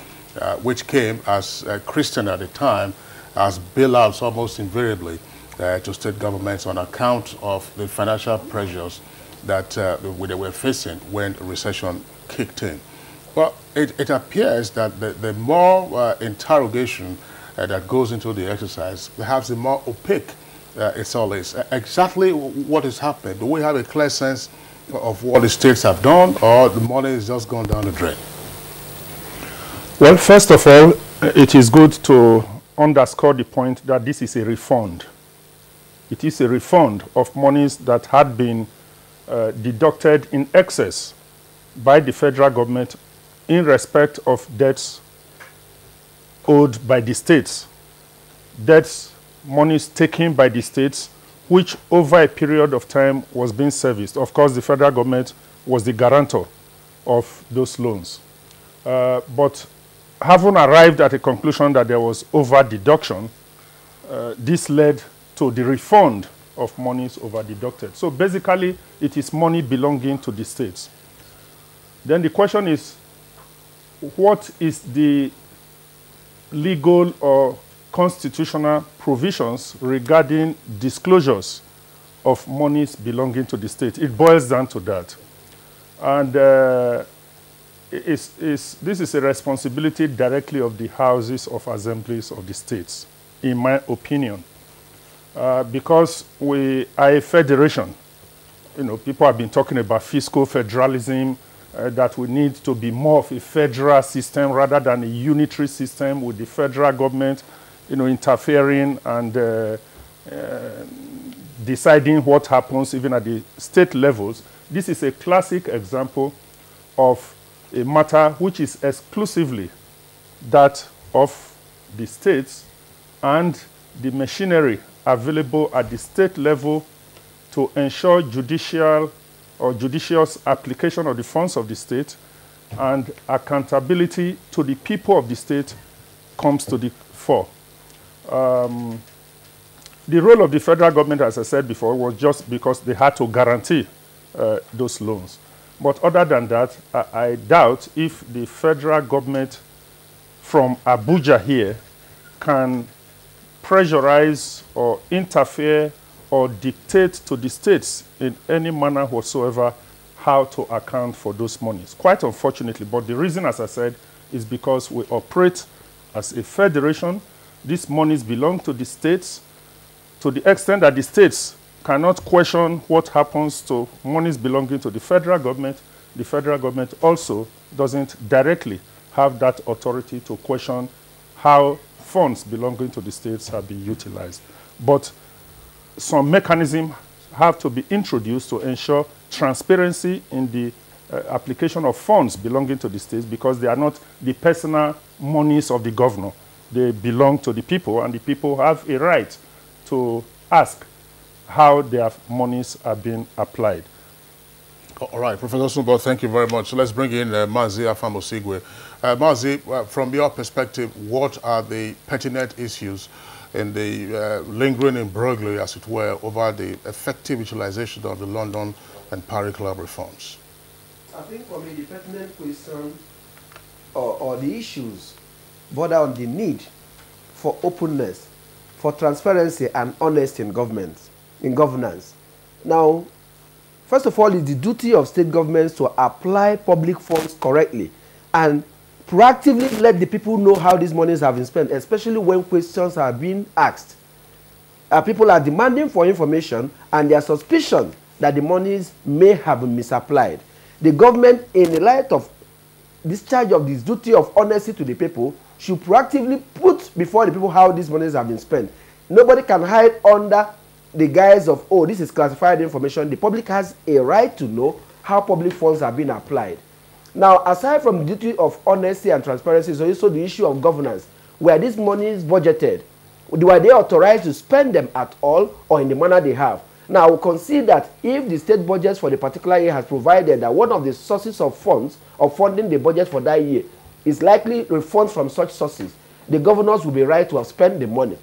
which came as Christian at the time as bailouts almost invariably to state governments on account of the financial pressures that they were facing when recession kicked in. Well, it appears that the more interrogation that goes into the exercise, perhaps the more opaque it all is. Exactly what is happening? Do we have a clear sense of what the states have done, or the money is just gone down the drain? Well, first of all, it is good to underscore the point that this is a refund. It is a refund of monies that had been deducted in excess by the federal government in respect of debts owed by the states. Debts, monies taken by the states, which over a period of time was being serviced. Of course, the federal government was the guarantor of those loans. But having arrived at a conclusion that there was over-deduction, this led to the refund of monies over-deducted. So basically, it is money belonging to the states. Then the question is, what is the legal or constitutional provisions regarding disclosures of monies belonging to the state? It boils down to that. And this is a responsibility directly of the houses of assemblies of the states, in my opinion. Because we are a federation. You know, people have been talking about fiscal federalism, that we need to be more of a federal system rather than a unitary system with the federal government, you know, interfering and deciding what happens even at the state levels. This is a classic example of a matter which is exclusively that of the states and the machinery available at the state level to ensure judicious application of the funds of the state and accountability to the people of the state comes to the fore. The role of the federal government, as I said before, was just because they had to guarantee those loans. But other than that, I doubt if the federal government from Abuja here can pressurize or interfere or dictate to the states in any manner whatsoever how to account for those monies. Quite unfortunately, but the reason, as I said, is because we operate as a federation. These monies belong to the states to the extent that the states cannot question what happens to monies belonging to the federal government. The federal government also doesn't directly have that authority to question how funds belonging to the states have been utilized. But some mechanism have to be introduced to ensure transparency in the application of funds belonging to the states, because they are not the personal monies of the governor. They belong to the people, and the people have a right to ask how their monies are being applied. All right, Professor Osumbo, thank you very much. So let's bring in Mazi Afamosigwe. Mazi, from your perspective, what are the pertinent issues in the lingering imbroglio, as it were, over the effective utilization of the London and Paris Club reforms? I think for me the pertinent question or the issues border on the need for openness, for transparency and honesty in governance. Now, first of all, it's the duty of state governments to apply public funds correctly and proactively let the people know how these monies have been spent, especially when questions are being asked. People are demanding for information and their suspicion that the monies may have been misapplied. The government, in the light of discharge of this duty of honesty to the people, should proactively put before the people how these monies have been spent. Nobody can hide under the guise of, oh, this is classified information. The public has a right to know how public funds are being applied. Now, aside from the duty of honesty and transparency, is also the issue of governance. Where these monies budgeted, were they authorized to spend them at all or in the manner they have? Now, we concede that if the state budget for the particular year has provided that one of the sources of funds of funding the budget for that year it's likely refunds from such sources, the governors will be right to have spent the money.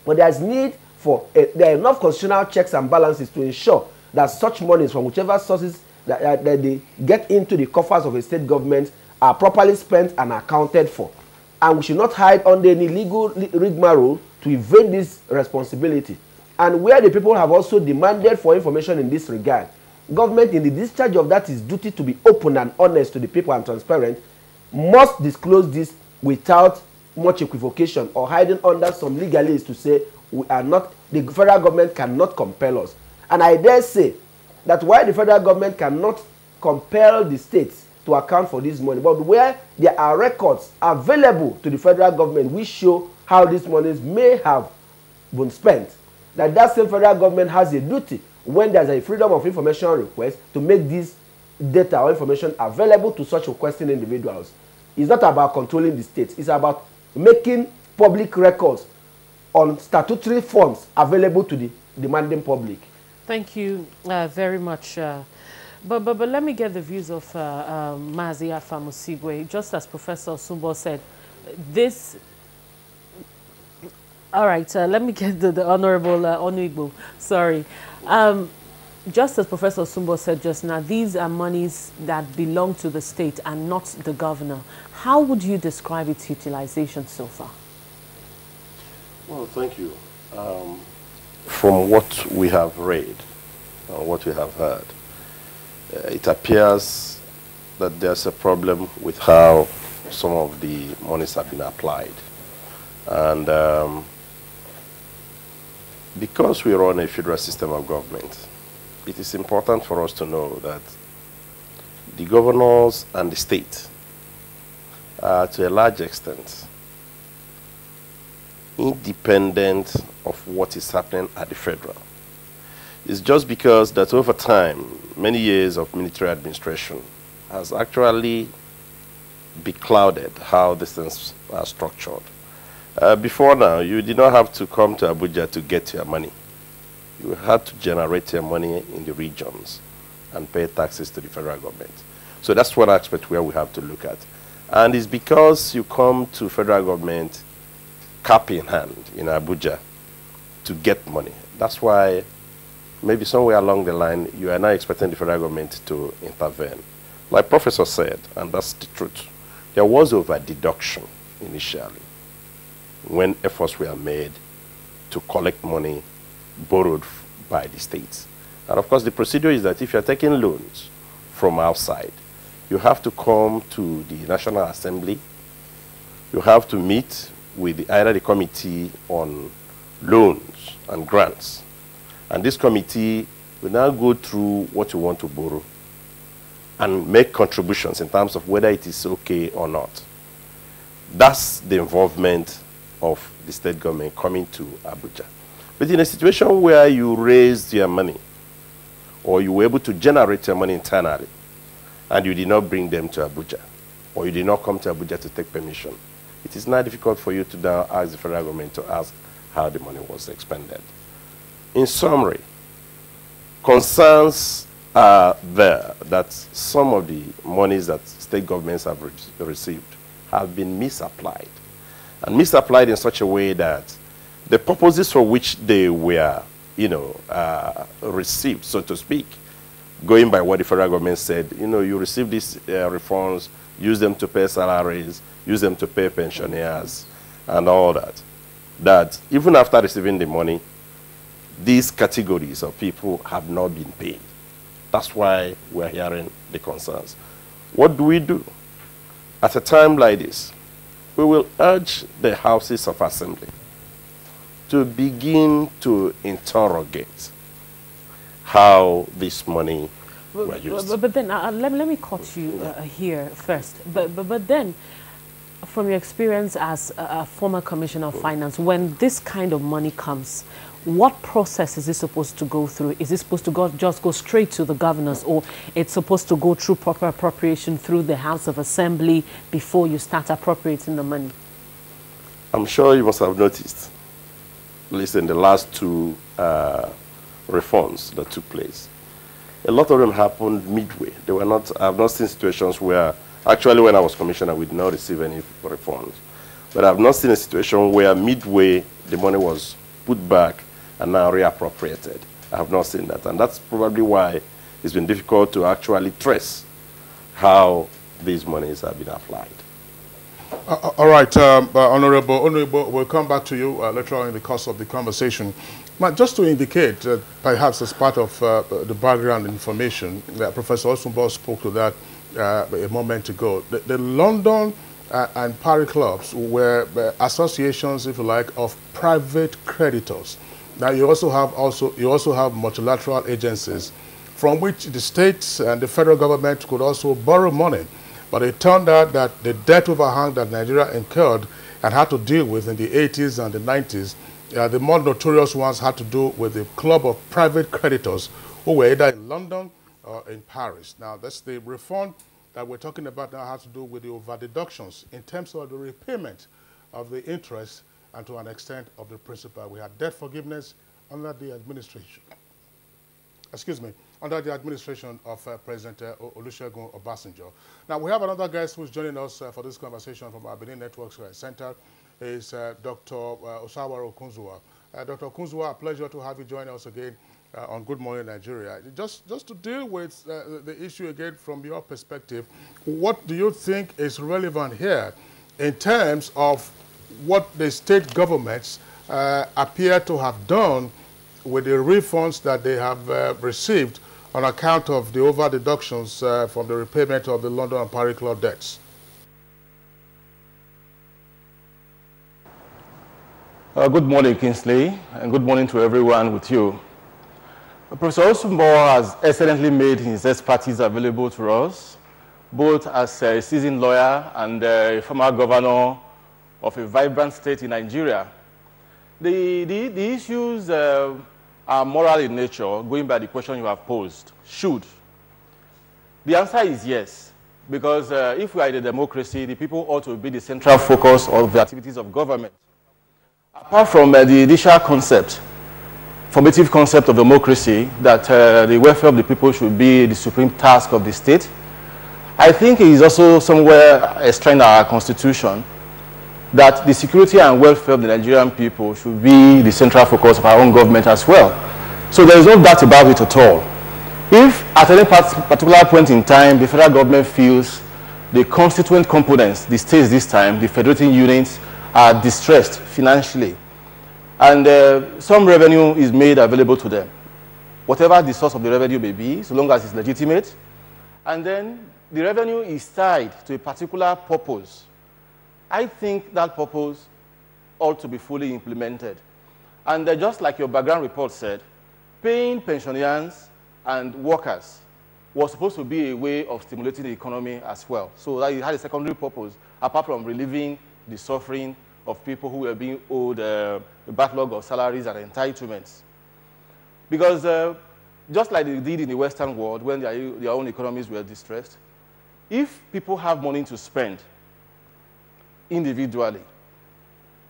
But there's need for, there are enough constitutional checks and balances to ensure that such monies from whichever sources that they get into the coffers of a state government are properly spent and accounted for. And we should not hide under any legal rigmarole to evade this responsibility. And where the people have also demanded for information in this regard, government, in the discharge of that, is duty to be open and honest to the people and transparent, must disclose this without much equivocation or hiding under some legalese to say we are not, the federal government cannot compel us. And I dare say that while the federal government cannot compel the states to account for this money, but where there are records available to the federal government which show how these monies may have been spent, that same federal government has a duty, when there's a freedom of information request, to make this data or information available to such requesting individuals. It's not about controlling the states. It's about making public records on statutory forms available to the demanding public. Thank you very much. But let me get the views of Mazi Afamusigwe. Just as Professor Sumbo said, this... All right, let me get the Honorable Onuigbo. Sorry. Just as Professor Sumbo said just now, these are monies that belong to the state and not the governor. How would you describe its utilization so far? Well, thank you. From what we have read, or what we have heard, it appears that there's a problem with how some of the monies have been applied. And because we run a federal system of government, it is important for us to know that the governors and the state are, to a large extent, independent of what is happening at the federal. It's just because that over time, many years of military administration has actually beclouded how these things are structured. Before now, you did not have to come to Abuja to get your money. You had to generate your money in the regions and pay taxes to the federal government. So that's one aspect where we have to look at. And it's because you come to federal government cap in hand in Abuja to get money. That's why maybe somewhere along the line you are now expecting the federal government to intervene. Like Professor said, and that's the truth, there was over-deduction initially when efforts were made to collect money borrowed by the states. And of course the procedure is that if you're taking loans from outside, you have to come to the National Assembly, you have to meet with either the Committee on Loans and Grants, and this committee will now go through what you want to borrow and make contributions in terms of whether it is okay or not. That's the involvement of the state government coming to Abuja. But in a situation where you raised your money, or you were able to generate your money internally, and you did not bring them to Abuja, or you did not come to Abuja to take permission, it is now difficult for you to now ask the federal government to ask how the money was expended. In summary, concerns are there that some of the monies that state governments have received have been misapplied. And misapplied in such a way that the purposes for which they were, received, so to speak, going by what the federal government said, you receive these refunds, use them to pay salaries, use them to pay pensioners, and all that. That even after receiving the money, these categories of people have not been paid. That's why we're hearing the concerns. What do we do? At a time like this, we will urge the houses of assembly to begin to interrogate how this money were used. But then, let me cut you here first. But then, from your experience as a former Commissioner of Finance, when this kind of money comes, what process is it supposed to go through? Is it supposed to just go straight to the governors, or it's supposed to go through proper appropriation through the House of Assembly before you start appropriating the money? I'm sure you must have noticed, at least in the last two reforms that took place, a lot of them happened midway. They were not, I have not seen situations where Actually, when I was commissioner, we did not receive any refunds. But I've not seen a situation where midway the money was put back and now reappropriated. I have not seen that. And that's probably why it's been difficult to actually trace how these monies have been applied. All right, Honorable, we'll come back to you later on in the course of the conversation. But just to indicate, perhaps as part of the background information, Professor Osumbo spoke to that a moment ago. The London and Paris clubs were associations, if you like, of private creditors. Now you also have multilateral agencies from which the states and the federal government could also borrow money. But it turned out that the debt overhang that Nigeria incurred and had to deal with in the 80s and the 90s, the more notorious ones had to do with the club of private creditors who were either in London or in Paris. Now, that's the reform that we're talking about now has to do with the over-deductions in terms of the repayment of the interest and to an extent of the principal. We had debt forgiveness under the administration. Under the administration of President Olusegun Obasanjo. Now, we have another guest who's joining us for this conversation from our Benin Networks Center. Is Dr. Osawaro Okunzuwa. Dr. Okunzuwa, a pleasure to have you join us again on Good Morning Nigeria. Just to deal with the issue again from your perspective, what do you think is relevant here in terms of what the state governments appear to have done with the refunds that they have received on account of the over-deductions from the repayment of the London and Paris Club debts? Good morning, Kingsley, and good morning to everyone with you. Professor Osumbo has excellently made his expertise available to us, both as a seasoned lawyer and a former governor of a vibrant state in Nigeria. The issues are moral in nature, going by the question you have posed. Should? The answer is yes, because if we are in a democracy, the people ought to be the central focus of the activities of government. Apart from the initial concept, formative concept of democracy, that the welfare of the people should be the supreme task of the state, I think it is also somewhere enshrined in our constitution that the security and welfare of the Nigerian people should be the central focus of our own government as well. So there is no doubt about it at all. If at any particular point in time the federal government feels the constituent components, the states this time, the federating units, are distressed financially, and some revenue is made available to them, whatever the source of the revenue may be, so long as it's legitimate, and then the revenue is tied to a particular purpose, I think that purpose ought to be fully implemented. And just like your background report said, paying pensioners and workers was supposed to be a way of stimulating the economy as well. So that it had a secondary purpose, apart from relieving the suffering of people who were being owed a backlog of salaries and entitlements. Because just like they did in the Western world when their own economies were distressed, if people have money to spend individually,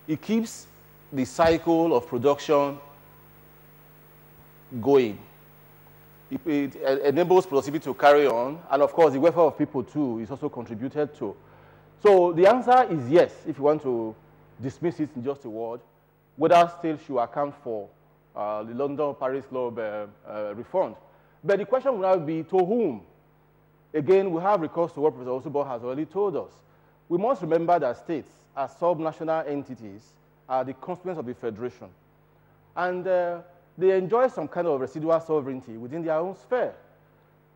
it keeps the cycle of production going. It enables productivity to carry on, and of course the welfare of people too is also contributed to. So the answer is yes, if you want to dismiss it in just a word, whether still should account for the London-Paris Club refund. But the question will now be, to whom? Again, we have recourse to what Professor Osumbo has already told us. We must remember that states, as subnational entities, are the constituents of the federation. And they enjoy some kind of residual sovereignty within their own sphere.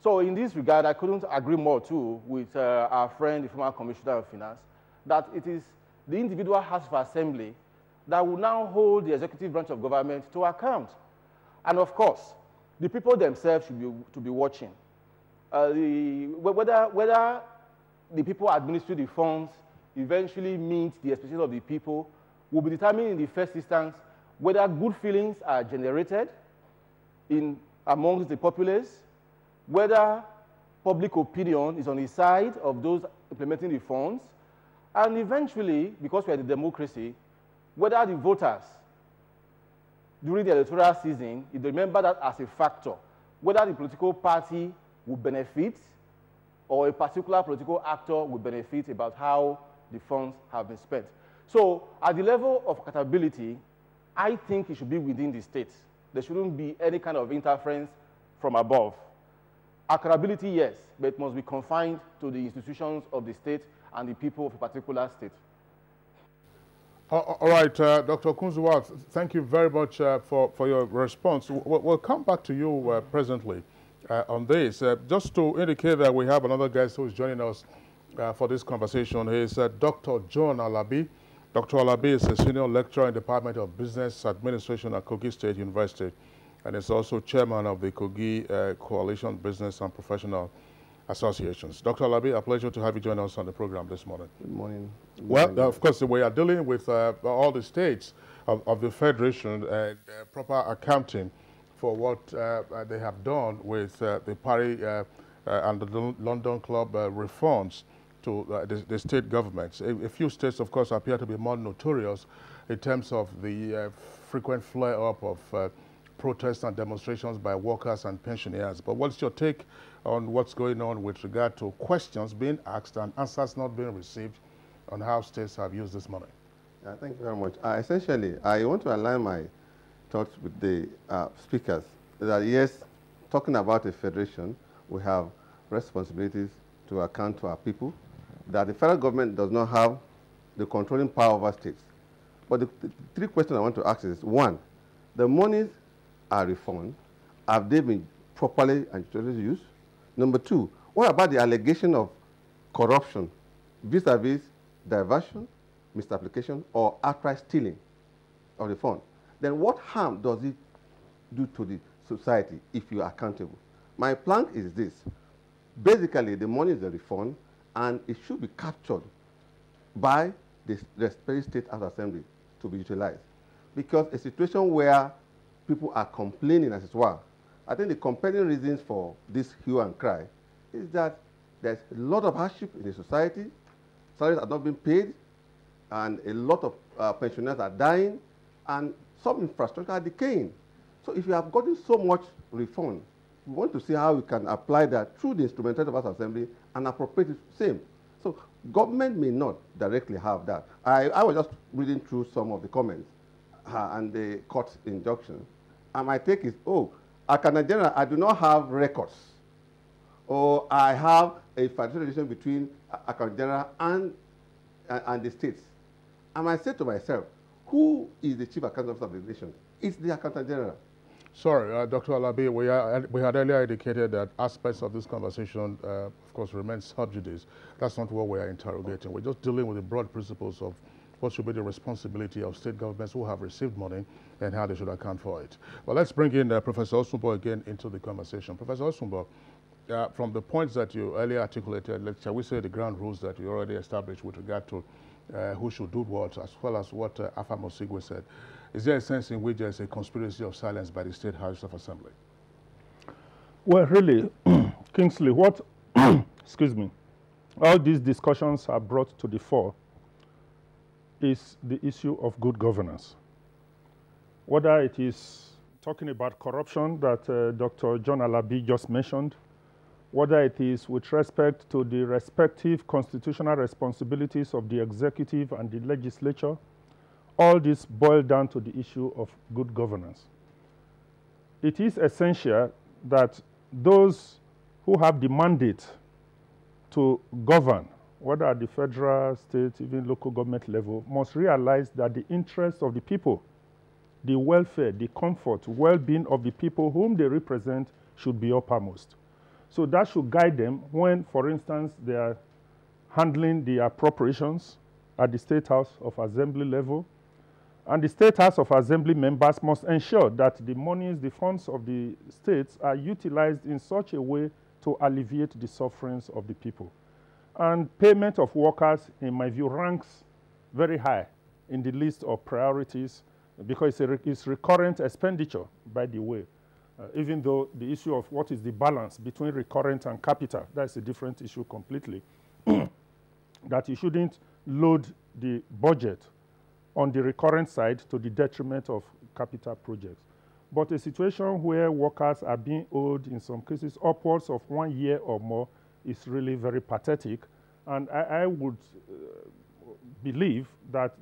So in this regard, I couldn't agree more too with our friend, the former Commissioner of Finance, that it is the individual House of Assembly that will now hold the executive branch of government to account. And of course, the people themselves should be watching. Whether the people administering the funds eventually meet the expectations of the people will be determined in the first instance whether good feelings are generated amongst the populace, whether public opinion is on the side of those implementing the funds, and eventually, because we are a democracy, whether the voters during the electoral season, if they remember that as a factor, whether the political party will benefit or a particular political actor will benefit about how the funds have been spent. So at the level of accountability, I think it should be within the state. There shouldn't be any kind of interference from above. Accountability, yes, but it must be confined to the institutions of the state and the people of a particular state. All right, Dr. Kunzuwa, thank you very much for your response. We'll come back to you presently on this. Just to indicate that we have another guest who is joining us for this conversation. He is Dr. John Alabi. Dr. Alabi is a senior lecturer in the Department of Business Administration at Kogi State University, and is also chairman of the Kogi Coalition Business and Professional Associations. Dr. Alabi, a pleasure to have you join us on the program this morning. Good morning. Well, of course, we are dealing with all the states of the Federation and proper accounting for what they have done with the Paris and the London Club reforms to the state governments. A few states, of course, appear to be more notorious in terms of the frequent flare-up of protests and demonstrations by workers and pensioners. But what's your take on what's going on with regard to questions being asked and answers not being received on how states have used this money? Thank you very much. Essentially, I want to align my thoughts with the speakers that yes, talking about a federation, we have responsibilities to account to our people, that the federal government does not have the controlling power over states. But the three questions I want to ask is, one, the monies are refunded. Have they been properly and judiciously used? Number two, what about the allegation of corruption vis-a-vis diversion, misapplication, or outright stealing of the fund? Then what harm does it do to the society if you are accountable? My plan is this. Basically, the money is a refund, and it should be captured by the respective state House Assembly to be utilized. Because a situation where people are complaining as well, I think the compelling reasons for this hue and cry is that there's a lot of hardship in the society, salaries are not being paid, and a lot of pensioners are dying, and some infrastructure are decaying. So if you have gotten so much refund, we want to see how we can apply that through the instrumentality of House Assembly and appropriate it same. So government may not directly have that. I was just reading through some of the comments and the court injunction. And my take is, oh, Accountant General, I do not have records. Or I have a financial relation between Accountant General and the states. And I say to myself, who is the chief accountant officer of the nation? It's the Accountant General. Sorry, Dr. Alabi, we had earlier indicated that aspects of this conversation, of course, remain sub judice. That's not what we are interrogating. We're just dealing with the broad principles of what should be the responsibility of state governments who have received money and how they should account for it. Well, let's bring in Professor Osumbo again into the conversation. Professor Osumbo, from the points that you earlier articulated, shall we say the ground rules that you already established with regard to who should do what, as well as what Afa Mosigwe said, is there a sense in which there is a conspiracy of silence by the State House of Assembly? Well, really, Kingsley, what, excuse me, all these discussions are brought to the fore is the issue of good governance. Whether it is talking about corruption that Dr. John Alabi just mentioned, whether it is with respect to the respective constitutional responsibilities of the executive and the legislature, all this boils down to the issue of good governance. It is essential that those who have the mandate to govern, whether at the federal, state, even local government level, must realize that the interests of the people, the welfare, the comfort, well-being of the people whom they represent should be uppermost. So that should guide them when, for instance, they are handling the appropriations at the State House of Assembly level. And the State House of Assembly members must ensure that the monies, the funds of the states are utilized in such a way to alleviate the sufferings of the people. And payment of workers, in my view, ranks very high in the list of priorities because it's recurrent expenditure, by the way. Even though the issue of what is the balance between recurrent and capital, that's a different issue completely. That you shouldn't load the budget on the recurrent side to the detriment of capital projects. But a situation where workers are being owed, in some cases, upwards of 1 year or more is really very pathetic. And I would believe that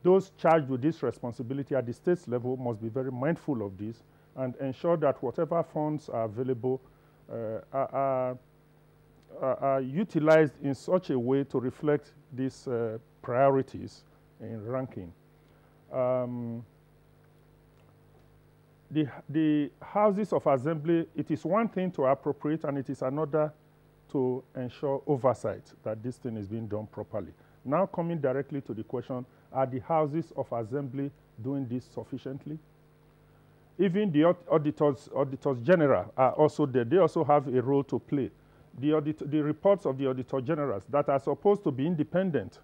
those charged with this responsibility at the state level must be very mindful of this and ensure that whatever funds are available are utilized in such a way to reflect these priorities in ranking. The houses of assembly, it is one thing to appropriate and it is another to ensure oversight that this thing is being done properly. Now coming directly to the question, are the houses of assembly doing this sufficiently? Even the auditors general are also there. They also have a role to play. The reports of the auditor generals that are supposed to be independent,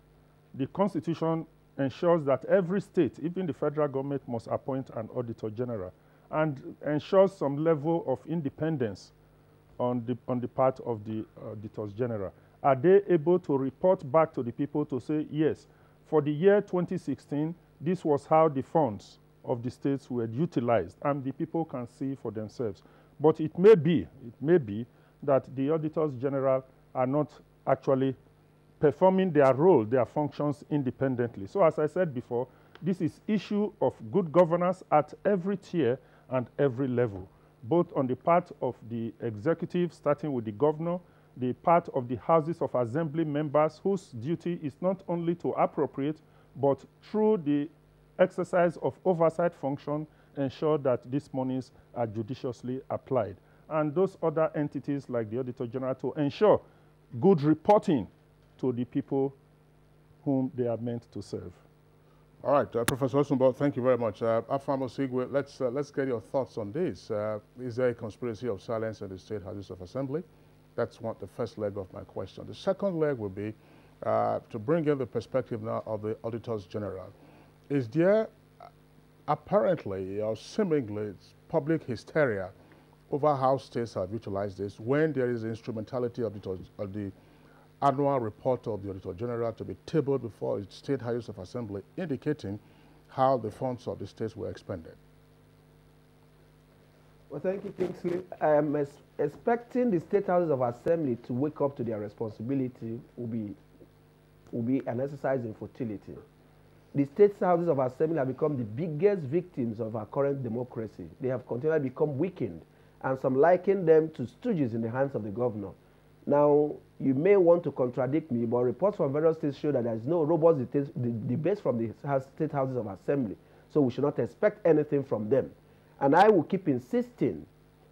the Constitution ensures that every state, even the federal government, must appoint an auditor general and ensures some level of independence on the part of the auditors general. Are they able to report back to the people to say, yes, for the year 2016, this was how the funds of the states were utilized, and the people can see for themselves. But it may be that the auditors general are not actually performing their role, their functions independently. So as I said before, this is issue of good governance at every tier and every level, both on the part of the executive, starting with the governor, the part of the houses of assembly members whose duty is not only to appropriate, but through the exercise of oversight function, ensure that these monies are judiciously applied. And those other entities like the Auditor General to ensure good reporting to the people whom they are meant to serve. All right, Professor Osumbo, thank you very much. Afam Osigwe, let's get your thoughts on this. Is there a conspiracy of silence in the State Houses of Assembly? That's the first leg of my question. The second leg will be to bring in the perspective now of the Auditors General. Is there apparently or seemingly public hysteria over how states have utilized this when there is instrumentality of the annual report of the Auditor General to be tabled before the State Houses of Assembly, indicating how the funds of the states were expended? Well, thank you, Kingsley. I am expecting the State Houses of Assembly to wake up to their responsibility will be an exercise in futility. The State Houses of Assembly have become the biggest victims of our current democracy. They have continually become weakened, and some liken them to stooges in the hands of the governor. Now, you may want to contradict me, but reports from various states show that there is no robust debate from the State Houses of Assembly, so we should not expect anything from them. And I will keep insisting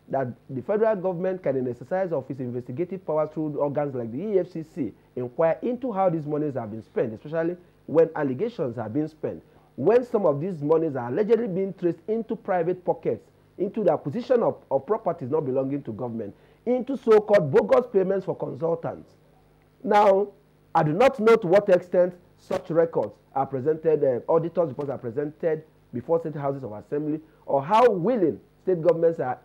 that the federal government can, in the exercise of its investigative powers through organs like the EFCC, inquire into how these monies have been spent, especially when allegations have been spent, when some of these monies are allegedly being traced into private pockets, into the acquisition of properties not belonging to government, into so-called bogus payments for consultants. Now, I do not know to what extent such records are presented, auditors' reports are presented before State Houses of Assembly, or how willing state governments are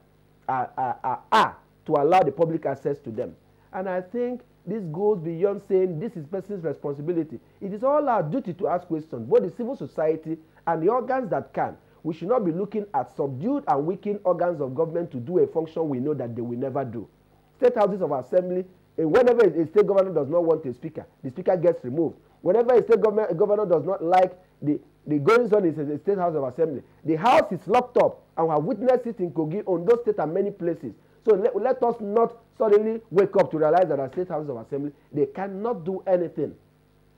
to allow the public access to them. And I think this goes beyond saying this is person's responsibility. It is all our duty to ask questions, both the civil society and the organs that can. We should not be looking at subdued and weakened organs of government to do a function we know that they will never do. State Houses of Assembly, whenever a state governor does not want a speaker, the speaker gets removed. Whenever a state governor does not like the goings on in the State House of Assembly, the house is locked up, and we have witnessed it in Kogi, Ondo State, and many places. So let us not suddenly wake up to realize that our State Houses of Assembly, they cannot do anything.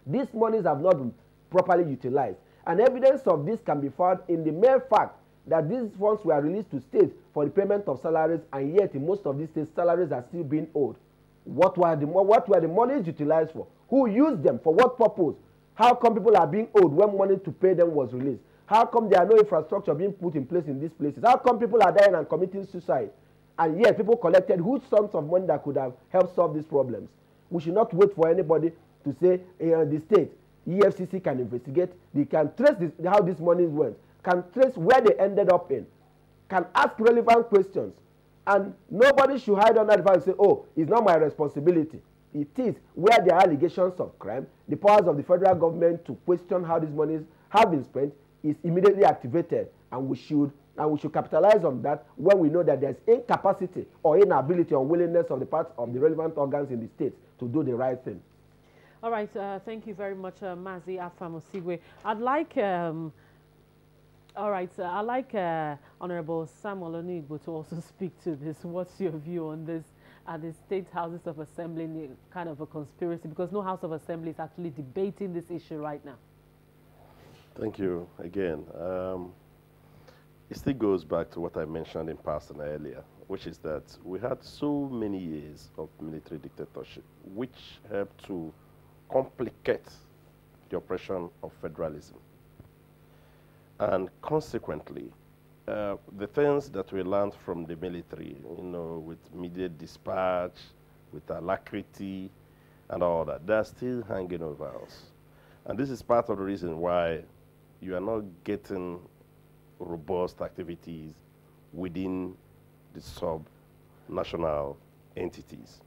These monies have not been properly utilized. And evidence of this can be found in the mere fact that these funds were released to states for the payment of salaries, and yet in most of these states, salaries are still being owed. What were the monies utilized for? Who used them? For what purpose? How come people are being owed when money to pay them was released? How come there are no infrastructure being put in place in these places? How come people are dying and committing suicide? And yet people collected huge sums of money that could have helped solve these problems. We should not wait for anybody to say the state, EFCC can investigate, they can trace how these monies went, can trace where they ended up in, can ask relevant questions. And nobody should hide under the fact and say, oh, it's not my responsibility. It is where there are allegations of crime, the powers of the federal government to question how these monies have been spent is immediately activated, and we should And we should capitalize on that when we know that there's incapacity or inability or willingness on the part of the relevant organs in the state to do the right thing. All right, thank you very much, Mazi Afamosigwe. I'd like, Honorable Samuel Onigbo to also speak to this. What's your view on this? Are the state houses of assembly kind of a conspiracy? Because no house of assembly is actually debating this issue right now. Thank you again. It still goes back to what I mentioned in passing earlier, which is that we had so many years of military dictatorship, which helped to complicate the operation of federalism. And consequently, the things that we learned from the military, with immediate dispatch, with alacrity, and all that, they're still hanging over us. And this is part of the reason why you are not getting robust activities within the sub-national entities.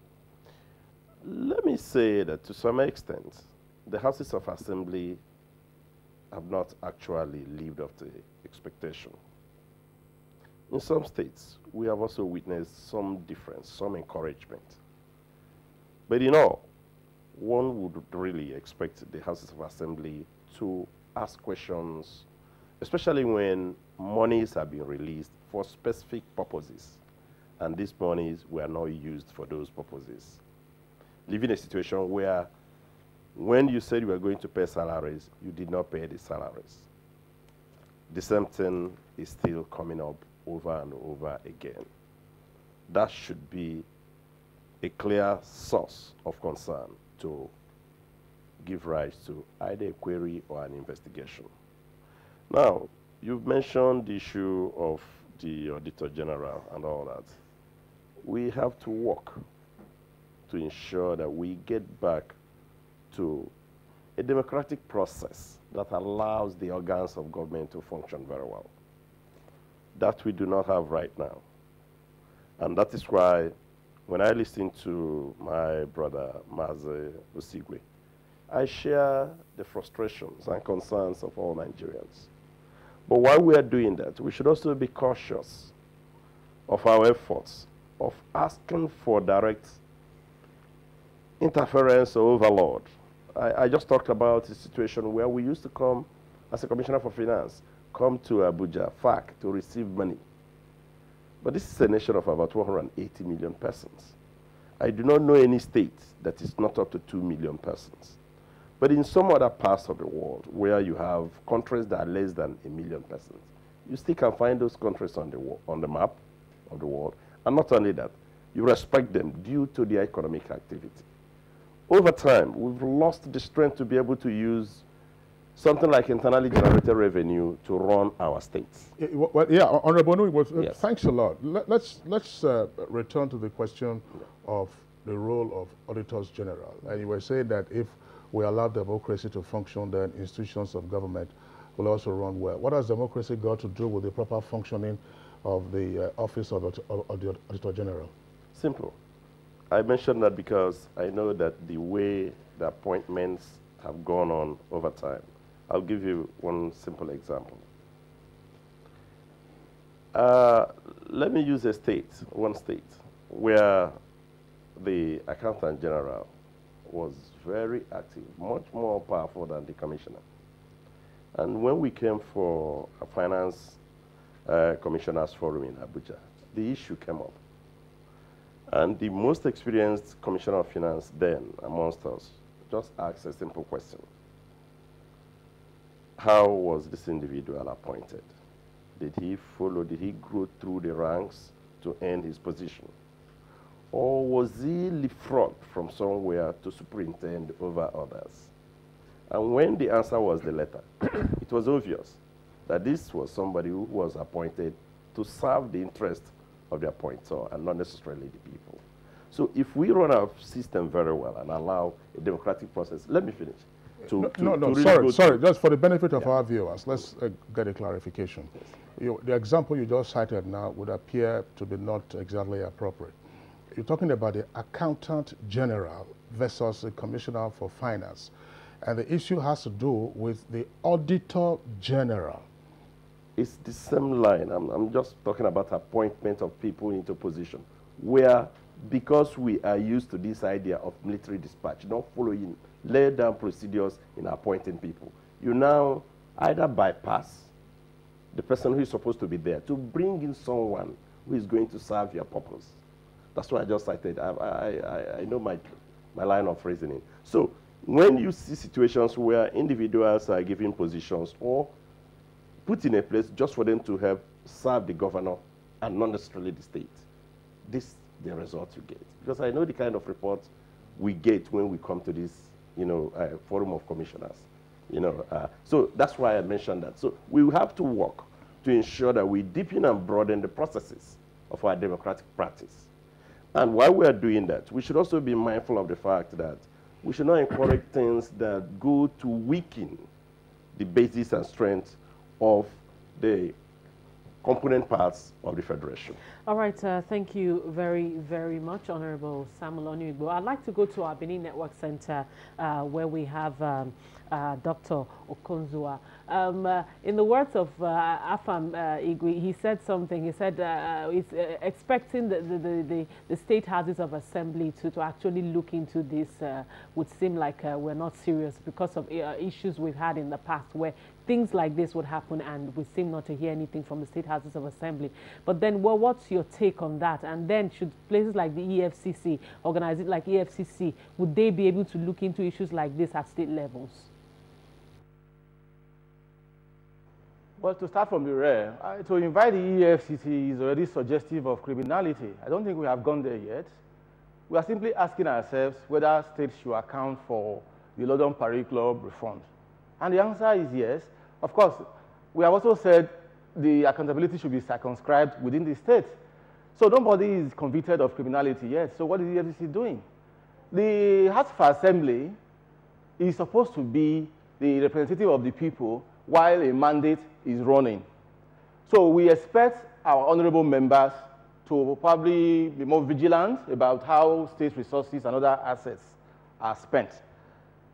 Let me say that to some extent, the houses of assembly have not actually lived up to expectation. In some states, we have also witnessed some difference, some encouragement. But in all, one would really expect the houses of assembly to ask questions, especially when monies have been released for specific purposes, and these monies were not used for those purposes. Leaving a situation where when you said you were going to pay salaries, you did not pay the salaries. The same thing is still coming up over and over again. That should be a clear source of concern to give rise to either a query or an investigation. Now, you've mentioned the issue of the Auditor General and all that. We have to work to ensure that we get back to a democratic process that allows the organs of government to function very well. That we do not have right now. And that is why when I listen to my brother Mazi Osigwe, I share the frustrations and concerns of all Nigerians. But while we are doing that, we should also be cautious of our efforts of asking for direct interference or overload. I just talked about a situation where we used to come as a commissioner for finance, come to Abuja, FAC, to receive money. But this is a nation of about 180 million persons. I do not know any state that is not up to 2 million persons. But in some other parts of the world where you have countries that are less than 1 million persons, you still can find those countries on the map of the world. And not only that, you respect them due to their economic activity. Over time, we've lost the strength to be able to use something like internally generated revenue to run our states. Well, yeah, Honorable Onigbo, yes. Thanks a lot. Let's return to the question of the role of auditors general. And you were saying that if we allow democracy to function, then institutions of government will also run well. What has democracy got to do with the proper functioning of the office of the Auditor General? Simple. I mentioned that because I know that the way the appointments have gone on over time. I'll give you one simple example. Let me use one state, where the Accountant General was very active, much more powerful than the Commissioner. And when we came for a Finance Commissioners Forum in Abuja, the issue came up. And the most experienced Commissioner of Finance then amongst us just asked a simple question. How was this individual appointed? Did he grow through the ranks to earn his position? Or was he leapfrogged from somewhere to superintend over others? And when the answer was the latter, it was obvious that this was somebody who was appointed to serve the interest of the appointer and not necessarily the people. So if we run our system very well and allow a democratic process, let me finish. Sorry, just for the benefit of our viewers, let's get a clarification. Yes. The example you just cited now would appear to be not exactly appropriate. You're talking about the Accountant General versus the Commissioner for Finance. And the issue has to do with the Auditor General. it's the same line. I'm just talking about appointment of people into position, where because we are used to this idea of military dispatch, not following laid down procedures in appointing people, you now either bypass the person who is supposed to be there to bring in someone who is going to serve your purpose. That's what I just cited. I know my line of reasoning. So when you see situations where individuals are given positions or put in a place just for them to help serve the governor and not necessarily the state, this the result you get. Because I know the kind of reports we get when we come to this, forum of commissioners. So that's why I mentioned that. So we will have to work to ensure that we deepen and broaden the processes of our democratic practice. And while we are doing that, we should also be mindful of the fact that we should not encourage things that go to weaken the basis and strength of the component parts of the Federation. All right, thank you very, very much, Honorable Samuel Onuyigbo. I'd like to go to our Benin Network Center where we have Dr. Okonzua. In the words of Afam Igwe, he said something. He said he's expecting the state houses of assembly to actually look into this. Would seem like we're not serious because of issues we've had in the past where things like this would happen and we seem not to hear anything from the state houses of assembly. But then, well, what's your take on that? And then should places like the EFCC, organize it like EFCC, would they be able to look into issues like this at state levels? Well, to start from the rear, to invite the EFCC is already suggestive of criminality. I don't think we have gone there yet. We are simply asking ourselves whether states should account for the London Paris Club refund. And the answer is yes. Of course, we have also said the accountability should be circumscribed within the state. So nobody is convicted of criminality yet. So what is the EFCC doing? The House of Assembly is supposed to be the representative of the people while a mandate is running. So we expect our honorable members to probably be more vigilant about how state resources and other assets are spent.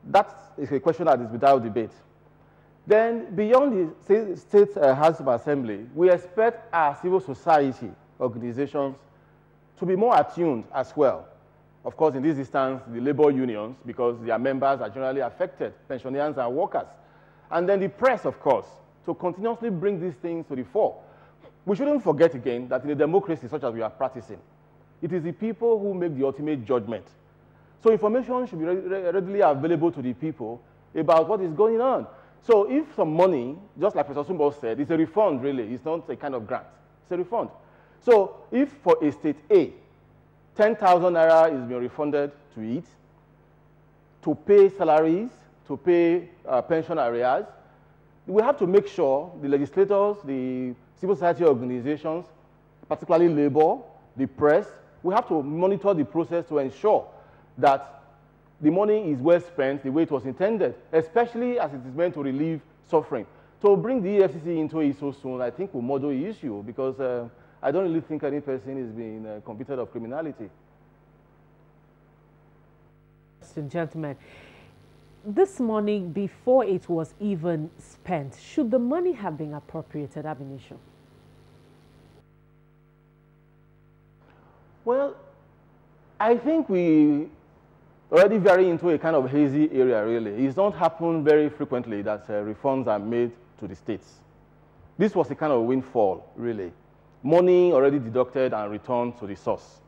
That is a question that is without debate. Then beyond the state House of Assembly, we expect our civil society organizations to be more attuned as well. Of course, in this instance, the labor unions, because their members are generally affected, pensioners and workers. And then the press, of course, to continuously bring these things to the fore. We shouldn't forget again that in a democracy such as we are practicing, it is the people who make the ultimate judgment. So information should be readily available to the people about what is going on. So if some money, just like Professor Sumbo said, it's a refund really, it's not a kind of grant, it's a refund. So if for a state A, 10,000 naira is being refunded to it, to pay salaries, to pay pension arrears, we have to make sure the legislators, the civil society organizations, particularly labor, the press, we have to monitor the process to ensure that the money is well spent the way it was intended, especially as it is meant to relieve suffering. To bring the EFCC into it so soon, I think will model the issue because I don't really think any person is being convicted of criminality. Ladies and gentlemen, this money, before it was even spent, should the money have been appropriated, ab initio? Well, I think we already vary into a kind of hazy area, really. It's not happened very frequently that refunds are made to the states. This was a kind of windfall, really. Money already deducted and returned to the source.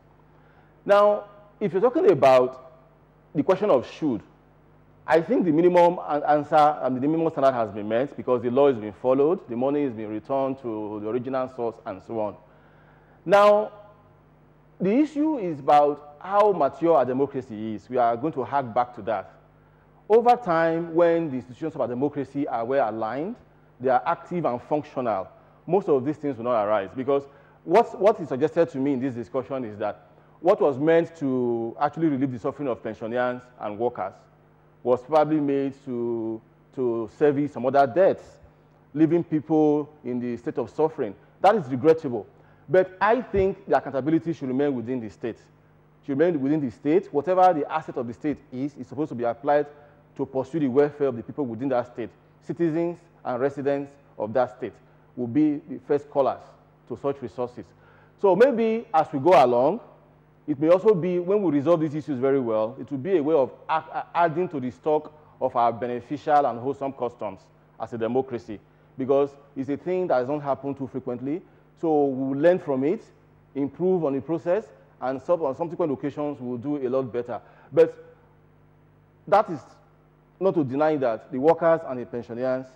Now, if you're talking about the question of should, I think the minimum answer and the minimum standard has been met because the law is being followed, the money is being returned to the original source, and so on. Now, the issue is about how mature our democracy is. We are going to hark back to that. Over time, when the institutions of our democracy are well aligned, they are active and functional, most of these things will not arise. Because what is suggested to me in this discussion is that what was meant to actually relieve the suffering of pensioners and workers was probably made to service some other debts, leaving people in the state of suffering. That is regrettable. But I think the accountability should remain within the state. Should remain within the state. Whatever the asset of the state is supposed to be applied to pursue the welfare of the people within that state, citizens and residents of that state. will be the first callers to such resources. So maybe as we go along, it may also be, when we resolve these issues very well, it will be a way of adding to the stock of our beneficial and wholesome customs as a democracy, because it's a thing that doesn't happen too frequently. So we'll learn from it, improve on the process, and on subsequent occasions we'll do a lot better. But that is not to deny that the workers and the pensioners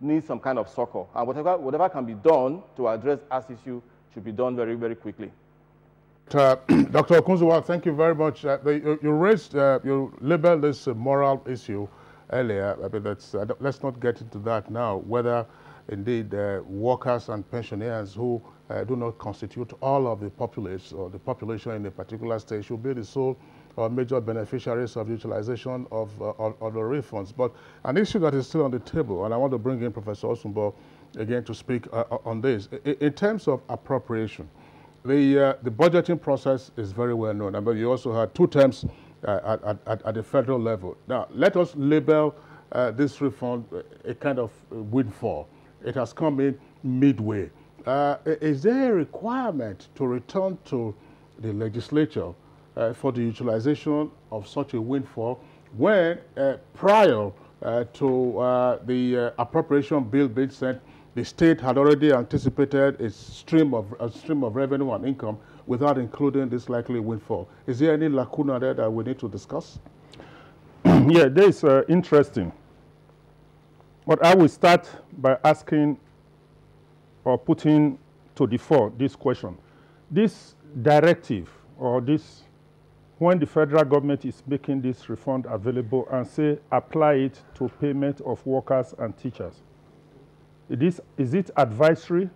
need some kind of succor, and whatever can be done to address this issue should be done very, very quickly. Dr. Okunzuwa, thank you very much. You raised, you labeled this moral issue earlier. I mean, let's not get into that now, whether indeed workers and pensioners who do not constitute all of the populace or the population in a particular state should be the sole or major beneficiaries of utilization of the refunds. But an issue that is still on the table, and I want to bring in Professor Osumbo again to speak on this. In terms of appropriation, the budgeting process is very well known. I mean, you also had 2 terms at the federal level. Now, let us label this refund a kind of windfall. It has come in midway. Is there a requirement to return to the legislature for the utilization of such a windfall when prior to the appropriation bill being sent, the state had already anticipated a stream of revenue and income without including this likely windfall? Is there any lacuna there that we need to discuss? Yeah, this is interesting. But I will start by asking or putting to the fore this question. This directive, or this, when the federal government is making this refund available and say apply it to payment of workers and teachers, is it advisory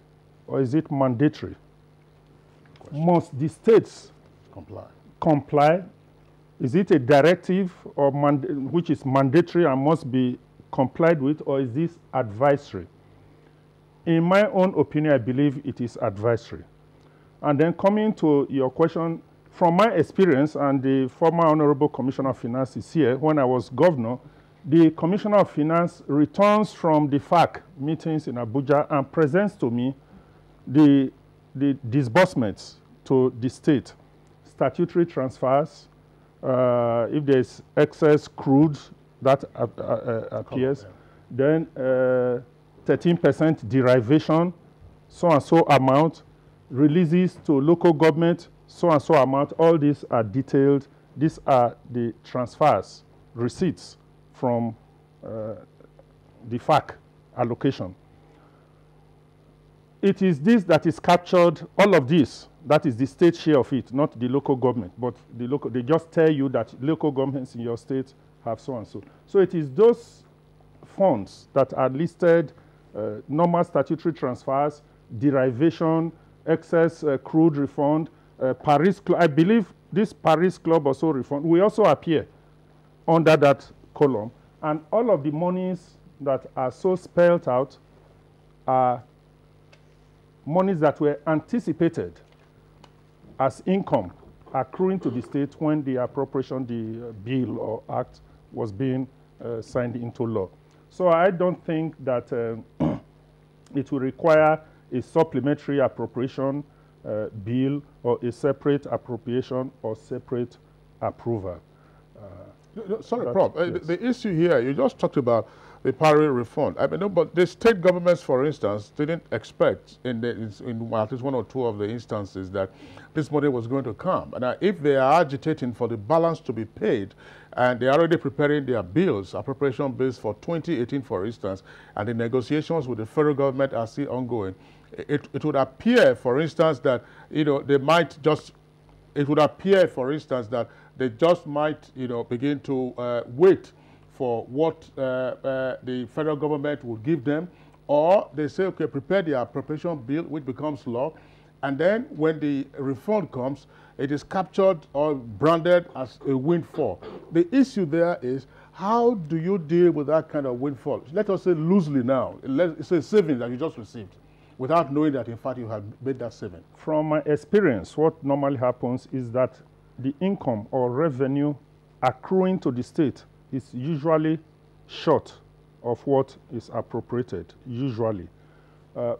or is it mandatory? Must the states comply? Is it a directive or which is mandatory and must be complied with, or is this advisory? In my own opinion, I believe it is advisory. And then coming to your question, from my experience, and the former Honorable Commissioner of Finance is here, when I was governor, the Commissioner of Finance returns from the FAC meetings in Abuja and presents to me the disbursements to the state, statutory transfers, if there's excess crude that appears, then 13% derivation, so and so amount, releases to local government, so and so amount. All these are detailed. These are the transfers, receipts from the FAC allocation. It is this that is captured, all of this, that is the state share of it, not the local government, but the local, they just tell you that local governments in your state have so and so. So it is those funds that are listed, normal statutory transfers, derivation, excess crude refund, Paris Club. I believe this Paris Club also refund will also appear under that column. And all of the monies that are so spelled out are monies that were anticipated as income accruing to the state when the appropriation, the bill or act was being signed into law. So I don't think that it will require a supplementary appropriation bill or a separate appropriation or separate approval. Sorry, Prof. Yes. The issue here, you just talked about the parity refund. I mean, no, but the state governments, for instance, didn't expect in at least 1 or 2 of the instances that this money was going to come. And if they are agitating for the balance to be paid, and they are already preparing their bills, appropriation bills for 2018, for instance, and the negotiations with the federal government are still ongoing, it would appear, for instance, that they might just. It would appear, for instance, that they just might, begin to wait for what the federal government will give them, or they say, okay, prepare the appropriation bill, which becomes law, and then when the refund comes, it is captured or branded as a windfall. The issue there is, how do you deal with that kind of windfall? Let us say loosely now, let's say savings that you just received, without knowing that, in fact, you have made that saving. From my experience, what normally happens is that the income or revenue accruing to the state is usually short of what is appropriated, usually.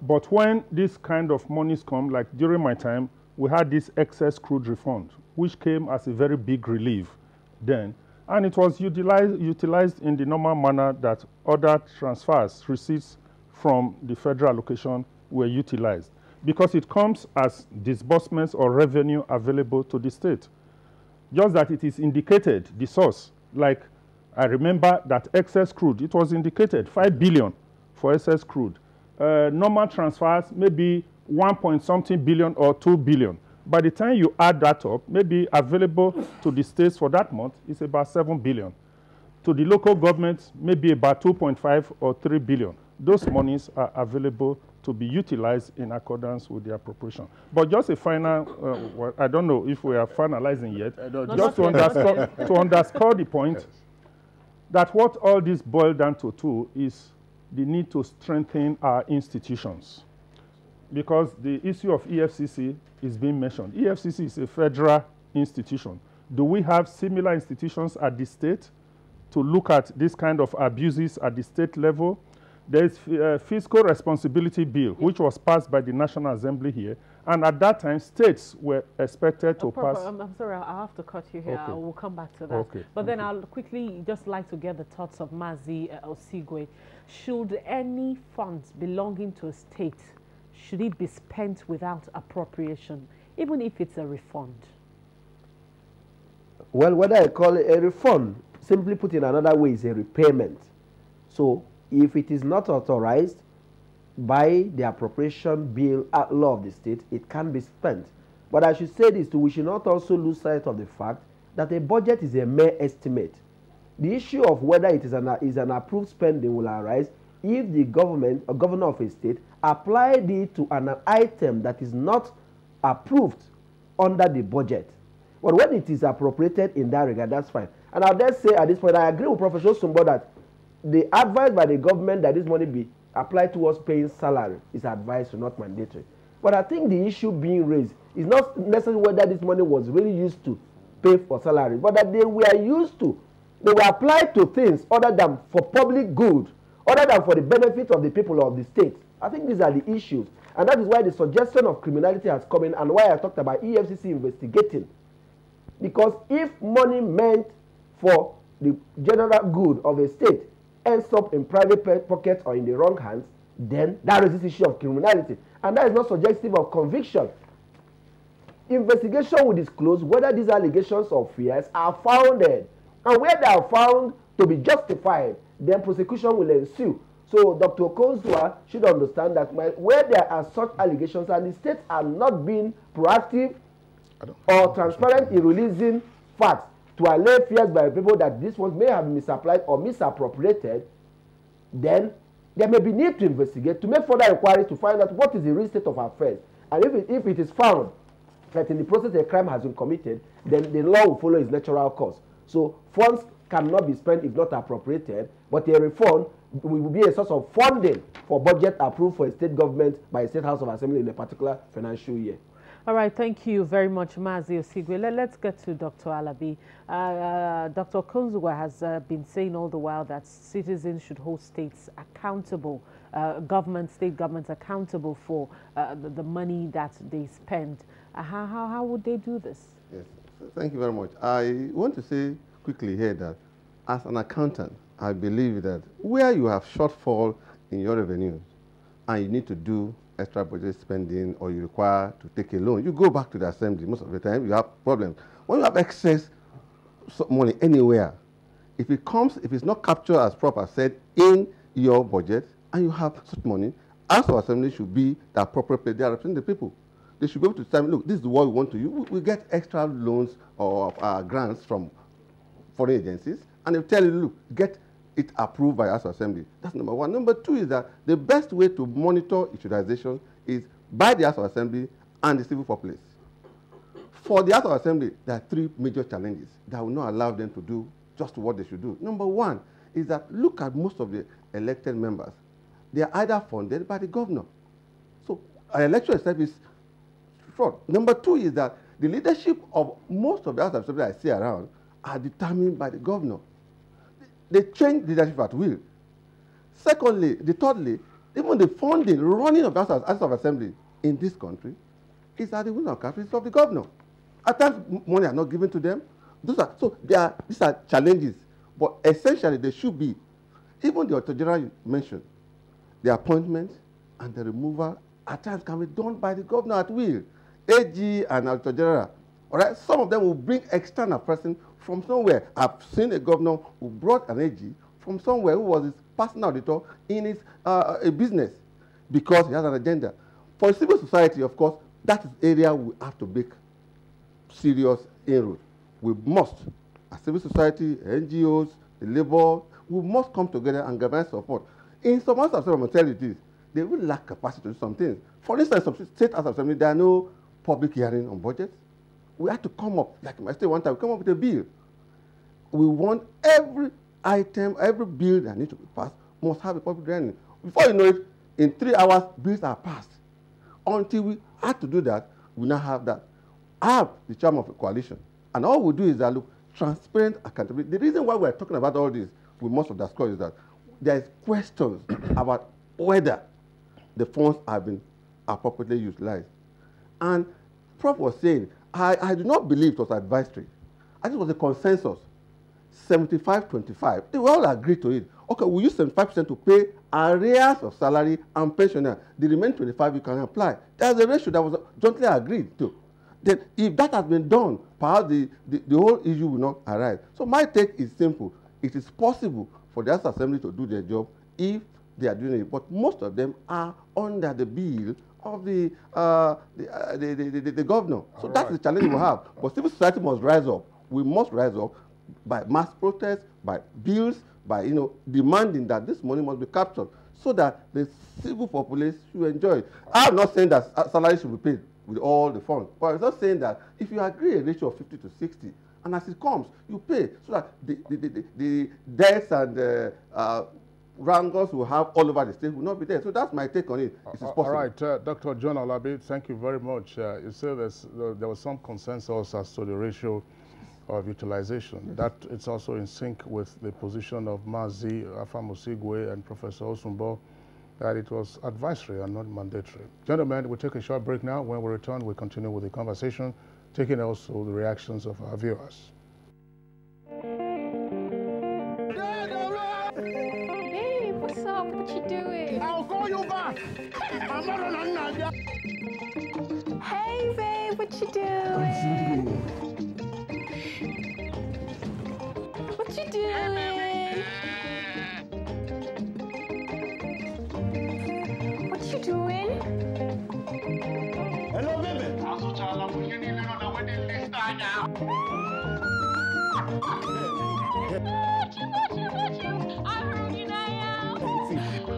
But when this kind of monies come, like during my time, we had this excess crude refund, which came as a very big relief then. And it was utilized in the normal manner that other transfers, receipts from the federal allocation were utilized, because it comes as disbursements or revenue available to the state. Just that it is indicated, the source. Like, I remember that excess crude, it was indicated 5 billion for excess crude. Normal transfers, maybe 1-point-something billion or 2 billion. By the time you add that up, maybe available to the states for that month is about 7 billion. To the local governments, maybe about 2.5 or 3 billion. Those monies are available to be utilized in accordance with the appropriation. But just a final, well, I don't know if we are finalizing yet, just to underscore the point that what all this boils down to is the need to strengthen our institutions. Because the issue of EFCC is being mentioned. EFCC is a federal institution. Do we have similar institutions at the state to look at this kind of abuses at the state level? There is a fiscal responsibility bill, which was passed by the National Assembly here. And at that time, states were expected to pass. I'm sorry, I'll have to cut you here. Okay. I will come back to that. Okay. But then I'll quickly just like to get the thoughts of Mazi Osigwe. Should any funds belonging to a state, should it be spent without appropriation, even if it's a refund? Well, whether I call it a refund, simply put in another way, is a repayment. So if it is not authorized by the appropriation bill law of the state, it can be spent. But I should say this too, we should not also lose sight of the fact that a budget is a mere estimate. The issue of whether it is an approved spending will arise if the government or governor of a state applied it to an item that is not approved under the budget. But when it is appropriated in that regard, that's fine. And I'll just say at this point, I agree with Professor Sumbo that the advice by the government that this money be applied towards paying salary is advised, not mandatory. But I think the issue being raised is not necessarily whether this money was really used to pay for salary, but that they were applied to things other than for public good, other than for the benefit of the people of the state. I think these are the issues. And that is why the suggestion of criminality has come in, and why I talked about EFCC investigating. Because if money meant for the general good of a state ends up in private pockets or in the wrong hands, then that is this issue of criminality. And that is not suggestive of conviction. Investigation will disclose whether these allegations of fears are founded. And where they are found to be justified, then prosecution will ensue. So Dr. Okonzua should understand that where there are such allegations and the states are not being proactive or transparent in releasing facts to allay fears by people that this one may have been misapplied or misappropriated, then there may be need to investigate, to make further inquiries to find out what is the real state of affairs. And if it is found that in the process a crime has been committed, then the law will follow its natural course. So funds cannot be spent if not appropriated, but a refund will be a source of funding for budget approved for a state government by a state house of assembly in a particular financial year. All right, thank you very much, Mazi Osigwe. Let's get to Dr. Alabi. Dr. Okonzua has been saying all the while that citizens should hold states accountable, state governments accountable for the money that they spend. How would they do this? Yes, thank you very much. I want to say quickly here that as an accountant, I believe that where you have shortfall in your revenue and you need to do extra budget spending or you require to take a loan, you go back to the assembly. Most of the time you have problems. When you have excess money anywhere, if it's not captured as proper said in your budget and you have such money, House of Assembly should be the appropriate place. They are representing the people. They should be able to tell me, look, this is what we want to use. We get extra loans or grants from foreign agencies, and they tell you, look, get it approved by House of Assembly. That's number one. Number two is that the best way to monitor utilization is by the House of Assembly and the civil populace. For the House of Assembly, there are three major challenges that will not allow them to do just what they should do. Number one is that look at most of the elected members. They are either funded by the governor. So an election itself is fraud. Number two is that the leadership of most of the House of Assembly I see around are determined by the governor. They change leadership at will. Thirdly, Even the funding, running of the House of Assembly in this country is at the will and caprice of the governor. At times, money are not given to them. These are challenges, but essentially they should be. Even the Auditor General you mentioned, the appointment and the removal at times can be done by the governor at will. AG and Auditor General, all right? Some of them will bring external person from somewhere. I've seen a governor who brought an AG from somewhere who was his personal auditor in his a business because he has an agenda. For civil society, of course, that is area we have to make serious inroads. We must, as civil society, NGOs, the labor, we must come together and galvanize support. In some House of Assembly, I'm going to tell you this, they will lack capacity to do some things. For instance, some state House of Assembly, there are no public hearing on budgets. We have to come up, like my state one time, we come up with a bill. We want every item, every bill that needs to be passed must have a public hearing. Before you know it, in 3 hours, bills are passed. Until we have to do that, we now have that. I have the chairman of a coalition, and all we do is that look, transparent accountability. The reason why we're talking about all this, we must underscore is that there is questions about whether the funds have been appropriately utilized. And Prof was saying, I do not believe it was advisory. I think it was a consensus. 75-25. They all agreed to it. Okay, we use 75% to pay arrears of salary and pensioner. The remaining 25 you can apply. There's a ratio that was jointly agreed to. Then if that has been done, perhaps the whole issue will not arise. So my take is simple. It is possible for the House Assembly to do their job if they are doing it. But most of them are under the bill of the governor. So that's the challenge we have. But civil society must rise up. We must rise up by mass protests, by bills, by demanding that this money must be captured so that the civil populace should enjoy it. I'm not saying that salary should be paid with all the funds, but I'm just saying that if you agree a ratio of 50 to 60, and as it comes, you pay so that the debts and wrangles we have all over the state will not be there. So that's my take on it. It is possible. All right, Dr. John Alabi, thank you very much. You said there was some consensus as to the ratio of utilization. Yes. That it's also in sync with the position of Mazi Afamusigwe and Professor Osumbo, that it was advisory and not mandatory. Gentlemen, we'll take a short break now. When we return, we'll continue with the conversation, taking also the reactions of our viewers. Babe, what's up? What you doing? I'll call you back. Hey, babe, what you doing? What you doing? What you doing? Hello, baby.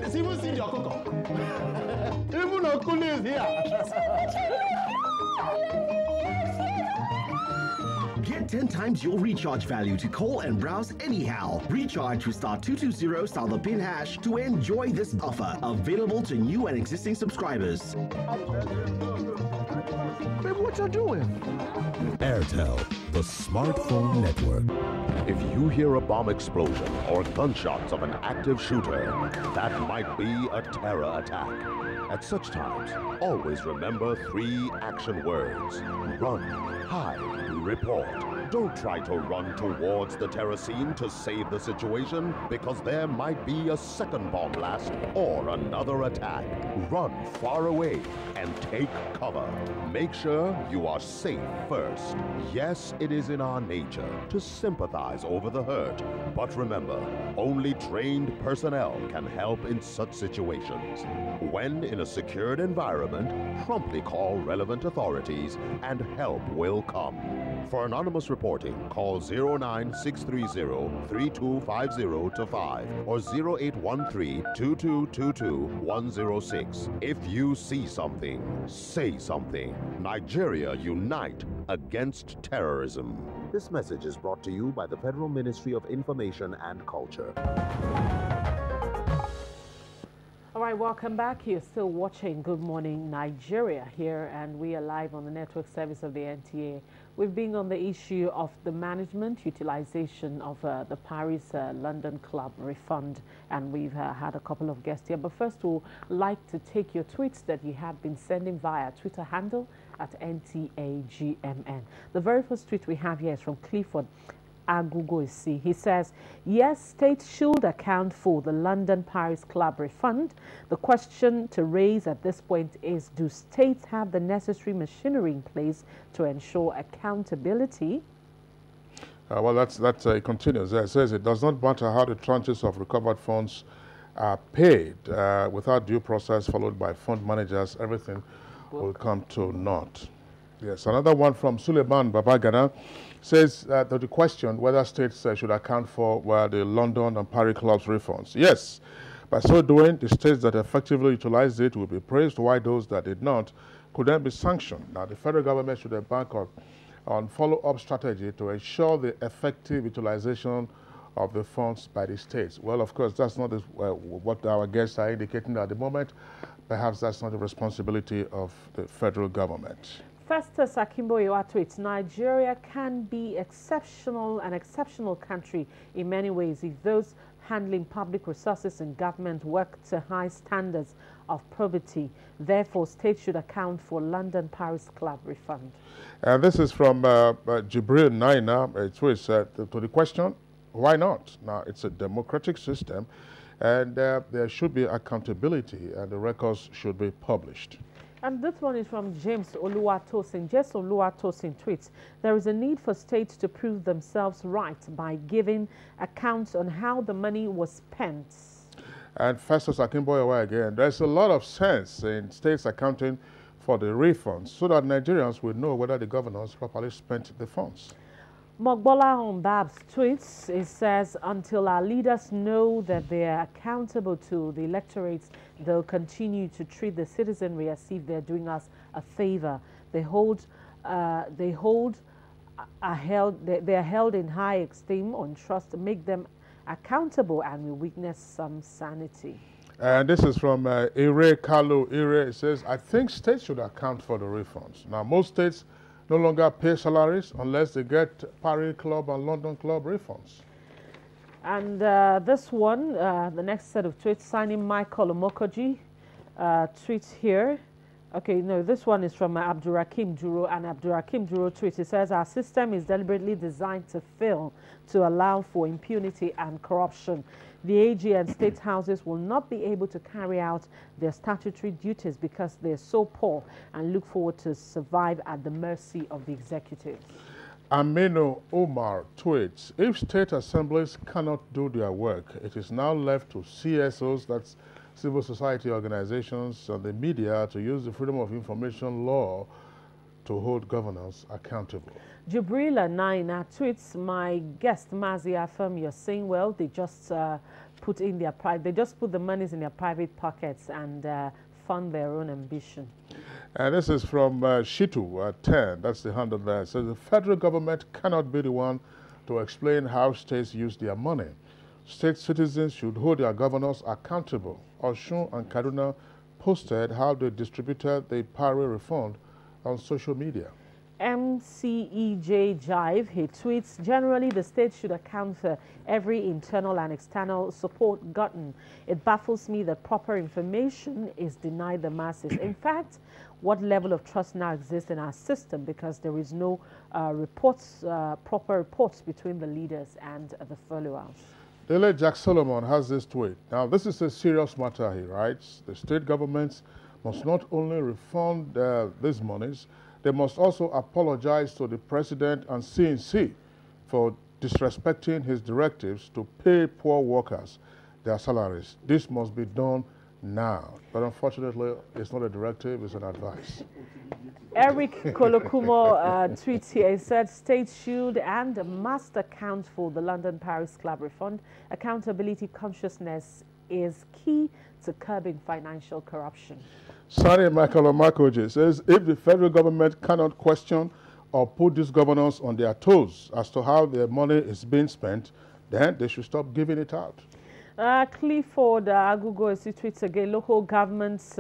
See, even see your cocoa. Even Uncle is here. Get 10 times your recharge value to call and browse anyhow. Recharge with *220 star the pin hash to enjoy this offer. Available to new and existing subscribers. Baby, what you doing? Airtel, the smartphone network. If you hear a bomb explosion or gunshots of an active shooter, that might be a terror attack. At such times, always remember 3 action words: run, hide, report. Don't try to run towards the terror scene to save the situation, because there might be a second bomb blast or another attack. Run far away and take cover. Make sure you are safe first. Yes, it is in our nature to sympathize over the hurt, but remember, only trained personnel can help in such situations. When in a secured environment, promptly call relevant authorities and help will come. For anonymous reporting, call 09630-3250-5 or 0813-2222-106. If you see something, say something. Nigeria unite against terrorism. This message is brought to you by the Federal Ministry of Information and Culture. All right, welcome back. You're still watching Good Morning Nigeria here, and we are live on the network service of the NTA. We've been on the issue of the management utilization of the Paris London Club refund, and we've had a couple of guests here. But first, we'd like to take your tweets that you have been sending via Twitter handle at NTAGMN. The very first tweet we have here is from Clifford Agugoisi. He says, yes, states should account for the London-Paris Club refund. The question to raise at this point is, do states have the necessary machinery in place to ensure accountability? Well, that continues. It says it does not matter how the tranches of recovered funds are paid without due process followed by fund managers, everything will come to naught. Yes, another one from Suleiman Babagana says that the question whether states should account for the London and Paris clubs refunds. Yes, by so doing, the states that effectively utilized it will be praised, while those that did not could then be sanctioned. Now, the federal government should embark on follow-up strategy to ensure the effective utilization of the funds by the states. Well, of course, that's not what our guests are indicating at the moment. Perhaps that's not the responsibility of the federal government. Festus Akimboyewa tweets, Nigeria can be an exceptional country in many ways if those handling public resources in government work to high standards of probity. Therefore, states should account for London Paris Club refund. And this is from Jibril Naina. It tweets to the question, why not? Now, it's a democratic system, and there should be accountability, and the records should be published. And this one is from James Oluwatosin. James Oluwatosin tweets, there is a need for states to prove themselves right by giving accounts on how the money was spent. And Festus Akimboyewa again, there's a lot of sense in states accounting for the refunds so that Nigerians will know whether the governors properly spent the funds. Mogbola Hombabs tweets, it says, until our leaders know that they are accountable to the electorates, they'll continue to treat the citizenry as if they're doing us a favor. They are held in high esteem on trust to make them accountable, and we witness some sanity. And this is from Ire Kalu. Ire says, I think states should account for the refunds. Now, most states no longer pay salaries unless they get Paris Club and London Club refunds. And this one, the next set of tweets, signing Michael Omokoji, tweets here. Okay, no, this one is from Abdurakim Duro, and Abdurakim Duro tweets. It says, our system is deliberately designed to fail, to allow for impunity and corruption. The AG and state houses will not be able to carry out their statutory duties because they're so poor and look forward to survive at the mercy of the executive. Amino Omar tweets, if state assemblies cannot do their work, it is now left to CSOs, that's civil society organizations, and the media to use the Freedom of Information law to hold governors accountable. Jubrila Naina tweets, my guest Mazi Afam, you're saying well, they just put the monies in their private pockets and fund their own ambition. And this is from Shitu 10, that's the handle there. It says the federal government cannot be the one to explain how states use their money. State citizens should hold their governors accountable. Oshun and Kaduna posted how they distributed the Paris refund on social media. MCEJ Jive, he tweets, generally the state should account for every internal and external support gotten. It baffles me that proper information is denied the masses. In fact, what level of trust now exists in our system because there is no proper reports between the leaders and the followers. Dele Jack Solomon has this tweet. Now, this is a serious matter, he writes. The state governments must not only refund these monies, they must also apologize to the president and CNC for disrespecting his directives to pay poor workers their salaries. This must be done now. But unfortunately, it's not a directive, it's an advice. Eric Kolokumo tweets here. He said states should and must account for the London Paris Club refund. Accountability consciousness is key to curbing financial corruption. Sani Michael Omakoji says if the federal government cannot question or put these governors on their toes as to how their money is being spent, then they should stop giving it out. Clifford Agugo tweets again, local governments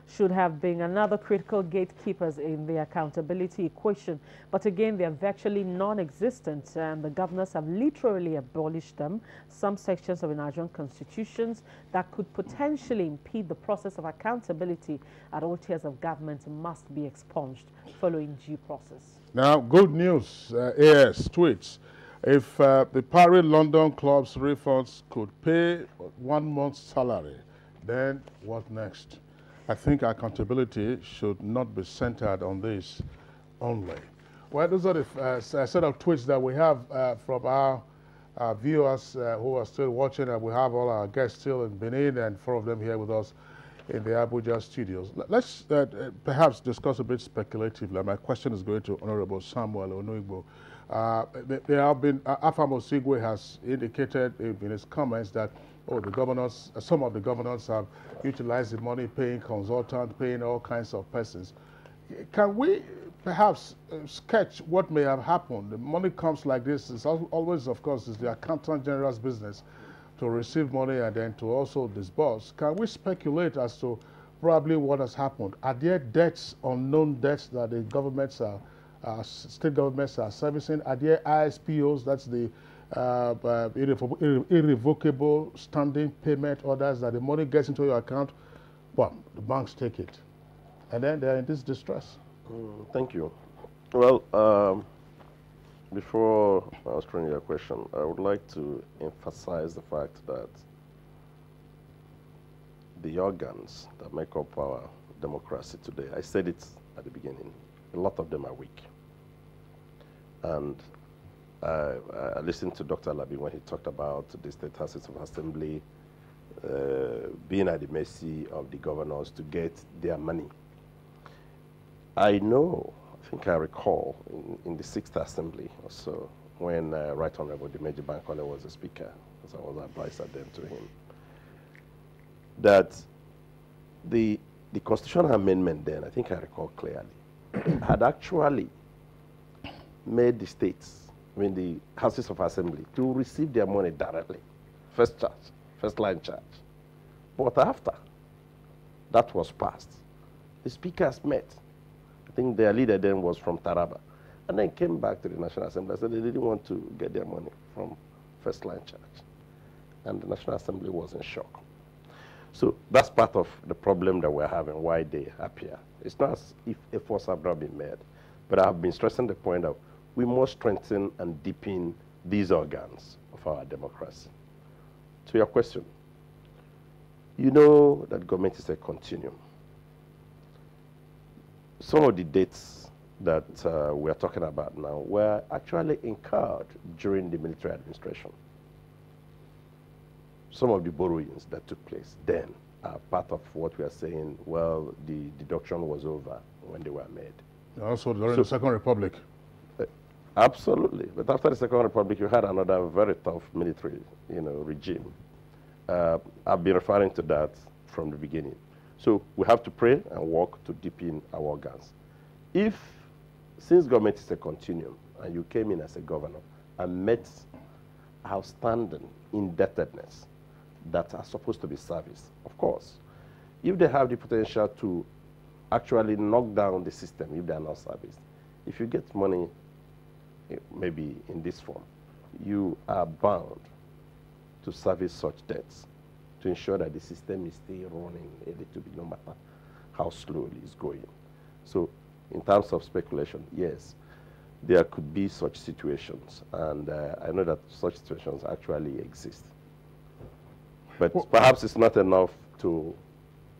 should have been another critical gatekeepers in the accountability equation. But again, they are virtually non-existent, and the governors have literally abolished them. Some sections of the Nigerian constitutions that could potentially impede the process of accountability at all tiers of government must be expunged following due process. Now, good news, AS tweets. If the Paris London club's refunds could pay 1 month's salary, then what next? I think accountability should not be centered on this only. Well, those are the set of tweets that we have from our viewers who are still watching, and we have all our guests still in Benin and 4 of them here with us in the Abuja studios. Let's perhaps discuss a bit speculatively. My question is going to Honorable Samuel Onuigbo. There have been, Afam Osigwe has indicated in his comments that, oh, the governors, some of the governors have utilized the money paying consultants, paying all kinds of persons. Can we perhaps sketch what may have happened? The money comes like this. It's always, of course, is the accountant general's business to receive money and then to also disburse. Can we speculate as to probably what has happened? Are there debts, unknown debts that the governments are, state governments are servicing? Are there ISPOs, that's the irrevocable standing payment orders, that the money gets into your account, well, the banks take it, and then they're in this distress? Thank you. Well, before answering your question, I would like to emphasize the fact that the organs that make up our democracy today, I said it at the beginning, a lot of them are weak. And I listened to Dr. Alabi when he talked about the state houses of assembly being at the mercy of the governors to get their money. I know, I think I recall in the 6th Assembly or so, when Right Honorable Dimeji Bankole was the speaker, because I was advisor then to him, that the constitutional amendment then, I think I recall clearly, had actually made the states, I mean the houses of assembly, to receive their money directly, first charge, first line charge. But after that was passed, the speakers met. I think their leader then was from Taraba, and then came back to the National Assembly and said they didn't want to get their money from first line charge. And the National Assembly was in shock. So that's part of the problem that we're having, why they appear. It's not as if efforts have not been made, but I have been stressing the point of we must strengthen and deepen these organs of our democracy. To your question, you know that government is a continuum. Some of the dates that we are talking about now were actually incurred during the military administration. Some of the borrowings that took place then are part of what we are saying, well, the deduction was over when they were made. Also during the Second Republic. Absolutely. But after the Second Republic, you had another very tough military regime. I've been referring to that from the beginning. So we have to pray and work to deepen our organs. Since government is a continuum, and you came in as a governor and met outstanding indebtedness that are supposed to be serviced, of course, if they have the potential to actually knock down the system, if they are not serviced, if you get money, maybe in this form, you are bound to service such debts to ensure that the system is still running a little bit, no matter how slowly it's going. So in terms of speculation, yes, there could be such situations, and I know that such situations actually exist. But perhaps it's not enough to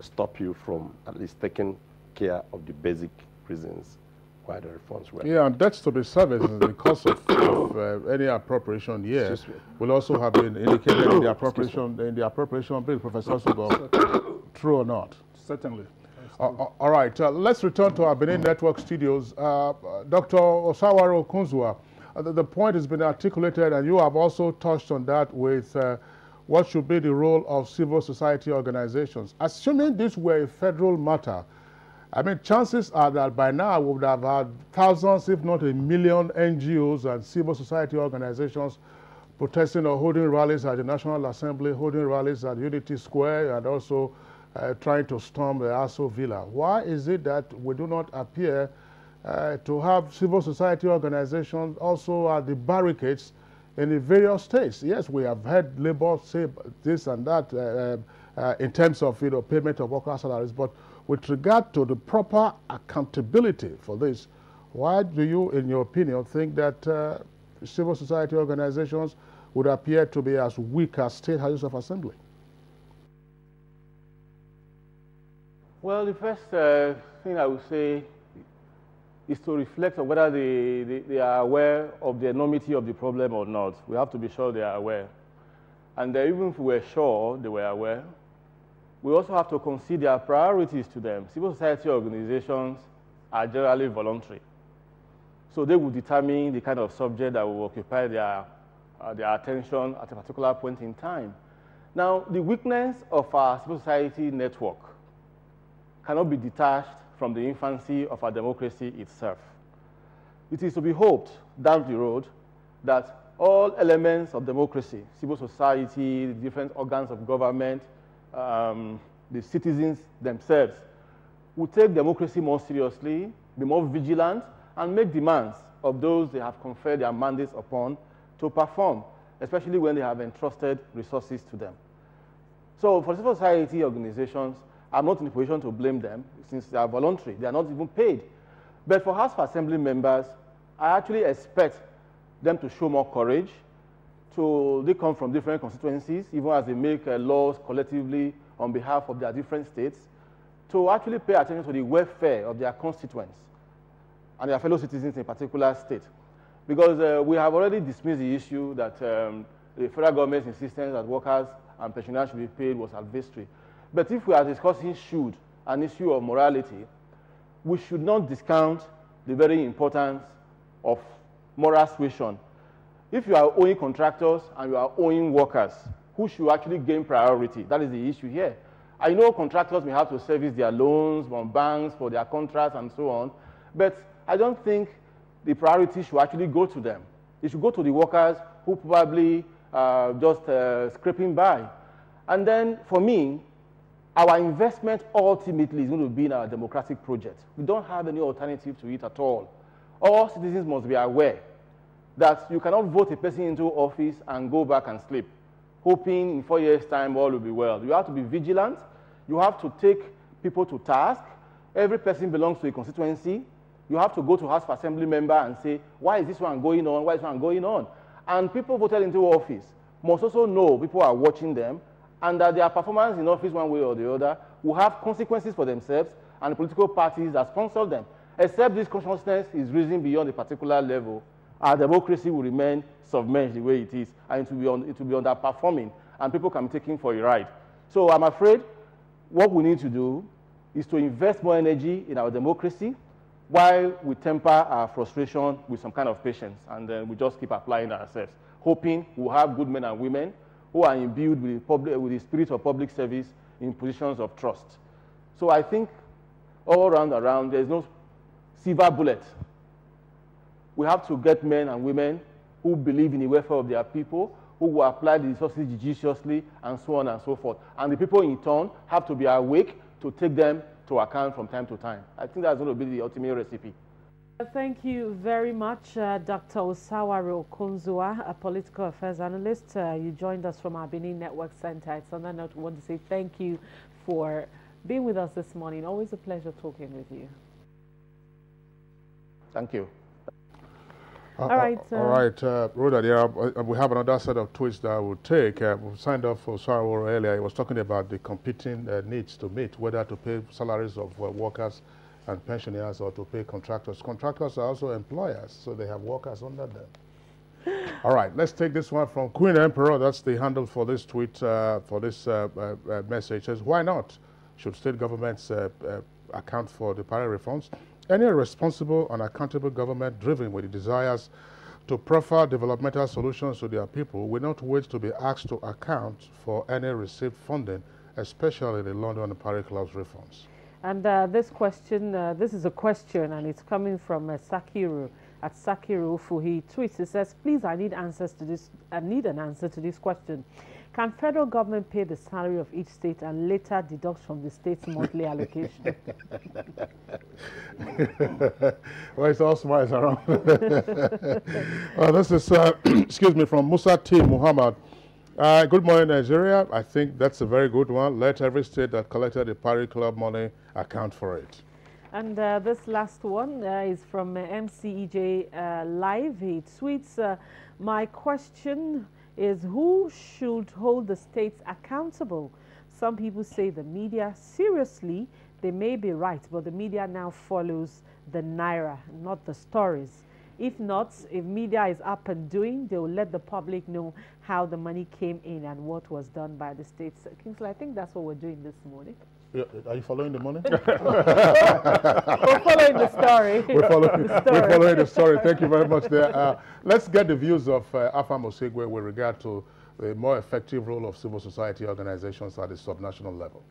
stop you from at least taking care of the basic reasons why the reforms were. Yeah, and debts to be serviced in the course of any appropriation year will also have been indicated in the appropriation bill, Professor Subo. True or not? Certainly. All right, let's return to our Benin Network studios. Dr. Osawaro Kunzua, the point has been articulated, and you have also touched on that with what should be the role of civil society organizations. Assuming this were a federal matter, I mean, chances are that by now we would have had thousands, if not a million, NGOs and civil society organizations protesting or holding rallies at the National Assembly, holding rallies at Unity Square, and also trying to storm the Aso Villa. Why is it that we do not appear to have civil society organizations also at the barricades in the various states? Yes, we have heard labor say this and that in terms of payment of worker salaries, but with regard to the proper accountability for this, why do you, in your opinion, think that civil society organizations would appear to be as weak as state houses of assembly? Well, the first thing I would say is to reflect on whether they are aware of the enormity of the problem or not. We have to be sure they are aware. And even if we were sure they were aware, we also have to consider their priorities to them. Civil society organizations are generally voluntary. So they will determine the kind of subject that will occupy their attention at a particular point in time. Now, the weakness of our civil society network cannot be detached from the infancy of our democracy itself. It is to be hoped down the road that all elements of democracy, civil society, the different organs of government, the citizens themselves, will take democracy more seriously, be more vigilant, and make demands of those they have conferred their mandates upon to perform, especially when they have entrusted resources to them. So for civil society organizations, I'm not in a position to blame them since they are voluntary. They are not even paid. But for House of Assembly members, I actually expect them to show more courage. They come from different constituencies, even as they make laws collectively on behalf of their different states, to actually pay attention to the welfare of their constituents and their fellow citizens in a particular state. Because we have already dismissed the issue that the federal government's insistence that workers and pensioners should be paid was arbitrary. But if we are discussing an issue of morality, we should not discount the very importance of moral suasion. If you are owing contractors and you are owing workers, who should actually gain priority? That is the issue here. I know contractors may have to service their loans from banks for their contracts and so on, but I don't think the priority should actually go to them. It should go to the workers who probably just scraping by. And then for me, our investment ultimately is going to be in our democratic project. We don't have any alternative to it at all. All citizens must be aware that you cannot vote a person into office and go back and sleep, hoping in 4 years' time all will be well. You have to be vigilant. You have to take people to task. Every person belongs to a constituency. You have to go to House of Assembly member and say, why is this one going on? Why is this one going on? And people voted into office must also know people are watching them and that their performance in office one way or the other will have consequences for themselves and the political parties that sponsor them. Except this consciousness is risen beyond a particular level, our democracy will remain submerged the way it is, and it will be underperforming, and people can be taken for a ride. So I'm afraid what we need to do is to invest more energy in our democracy while we temper our frustration with some kind of patience, and then we just keep applying ourselves, hoping we'll have good men and women who are imbued with the spirit of public service in positions of trust. So I think all around, there's no silver bullet. We have to get men and women who believe in the welfare of their people, who will apply the resources judiciously, and so on and so forth. And the people in turn have to be awake to take them to account from time to time. I think that's going to be the ultimate recipe. Thank you very much, Dr. Osawari Okonzua, a political affairs analyst. You joined us from our Benin Network Center. It's on that note, we want to say thank you for being with us this morning. Always a pleasure talking with you. Thank you. All right, Rhoda, we have another set of tweets that we'll take. We signed up for Osawari earlier. He was talking about the competing needs to meet, whether to pay salaries of workers and pensioners or to pay contractors. Contractors are also employers, so they have workers under them. All right, let's take this one from Queen Emperor. That's the handle for this tweet, for this message. It says, why not? Should state governments account for the parallel reforms? Any responsible and accountable government driven with the desires to proffer developmental solutions to their people will not wait to be asked to account for any received funding, especially the London and Paris Club's reforms. And this question, this is a question, and it's coming from Sakiru. at Sakirofu. He tweets, he says, please, I need answers to this. I need an answer to this question. Can federal government pay the salary of each state and later deduct from the state's monthly allocation? Well, it's all smiles around. Well, this is, excuse me, from Musa T. Muhammad. Good morning, Nigeria. I think that's a very good one. Let every state that collected the Party Club money account for it. And this last one is from MCEJ Live. He tweets, my question is, who should hold the states accountable? Some people say the media. Seriously, they may be right, but the media now follows the naira, not the stories. If not, if media is up and doing, they will let the public know how the money came in and what was done by the states. Kingsley, I think that's what we're doing this morning. Yeah, are you following the money? We're following the story. We're following the story. Thank you very much there. Let's get the views of Afam Osigwe with regard to the more effective role of civil society organizations at the subnational level.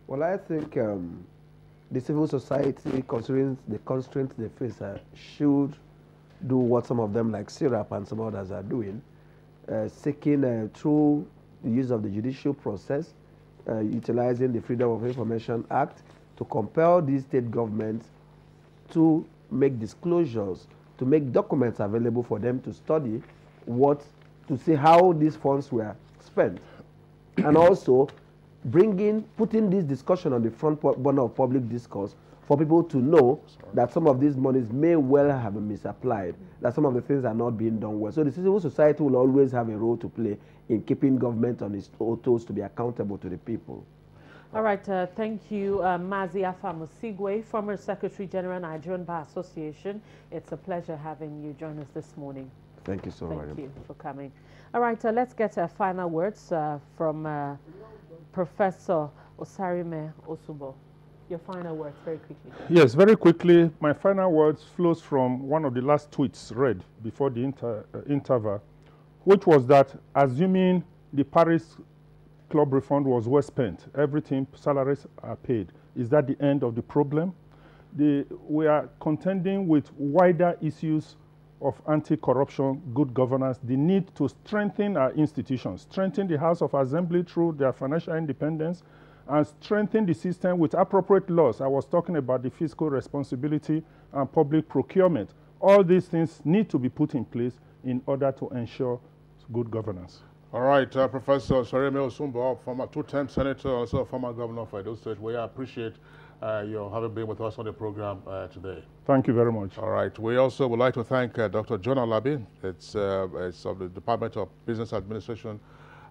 Well, I think the civil society, considering the constraints they face, should do what some of them like SIRAP and some others are doing, seeking through the use of the judicial process, utilizing the Freedom of Information Act to compel these state governments to make disclosures, to make documents available for them to study to see how these funds were spent. And also putting this discussion on the front burner of public discourse for people to know that some of these monies may well have been misapplied, that some of the things are not being done well. So the civil society will always have a role to play in keeping government on its toes to be accountable to the people. All right, thank you, Mazi Afam Osigwe, former Secretary General, Nigerian Bar Association. It's a pleasure having you join us this morning. Thank you so much. Thank you for coming. All right, let's get final words from Professor Osarime Osubo. Your final words, very quickly. Yes, very quickly. My final words flows from one of the last tweets read before the interval, which was that assuming the Paris Club refund was well spent, everything, salaries are paid. Is that the end of the problem? We are contending with wider issues of anti-corruption, good governance, the need to strengthen our institutions, strengthen the House of Assembly through their financial independence, and strengthen the system with appropriate laws. I was talking about the fiscal responsibility and public procurement. All these things need to be put in place in order to ensure good governance. All right, Professor Osarime Osubo, former two-term senator, also former governor of Edo State. We appreciate your having been with us on the program today. Thank you very much. All right. We also would like to thank Dr. John Alabi. It's of the Department of Business Administration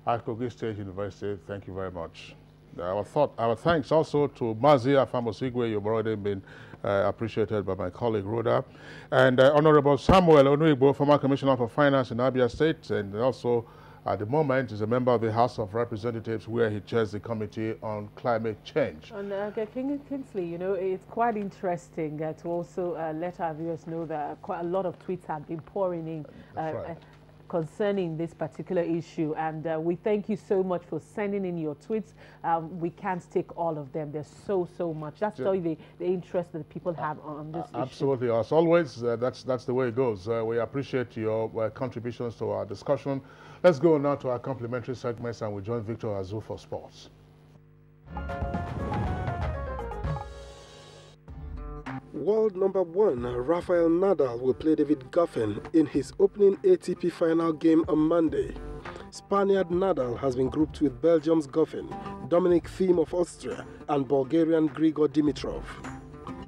at Kogi State University. Thank you very much. Our thanks also to Mazi Afam Osigwe. You've already been appreciated by my colleague Rhoda, and Honorable Samuel Onuigbo, former Commissioner for Finance in Abia State, and also at the moment is a member of the House of Representatives, where he chairs the Committee on Climate Change. And Kingsley, you know, it's quite interesting to also let our viewers know that quite a lot of tweets have been pouring in concerning this particular issue, and we thank you so much for sending in your tweets. We can't take all of them. There's so much. That's the interest that people have on this issue. Absolutely. As always, that's the way it goes. We appreciate your contributions to our discussion. Let's go now to our complimentary segments, and we join Victor Azu for sports. World number 1 Rafael Nadal will play David Goffin in his opening ATP final game on Monday. Spaniard Nadal has been grouped with Belgium's Goffin, Dominic Thiem of Austria, and Bulgarian Grigor Dimitrov.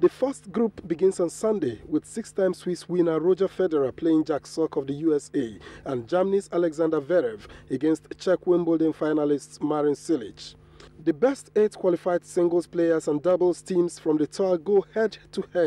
The first group begins on Sunday with 6-time Swiss winner Roger Federer playing Jack Sock of the USA and Germany's Alexander Zverev against Czech Wimbledon finalists Marin Cilic. The best 8 qualified singles players and doubles teams from the tour go head-to-head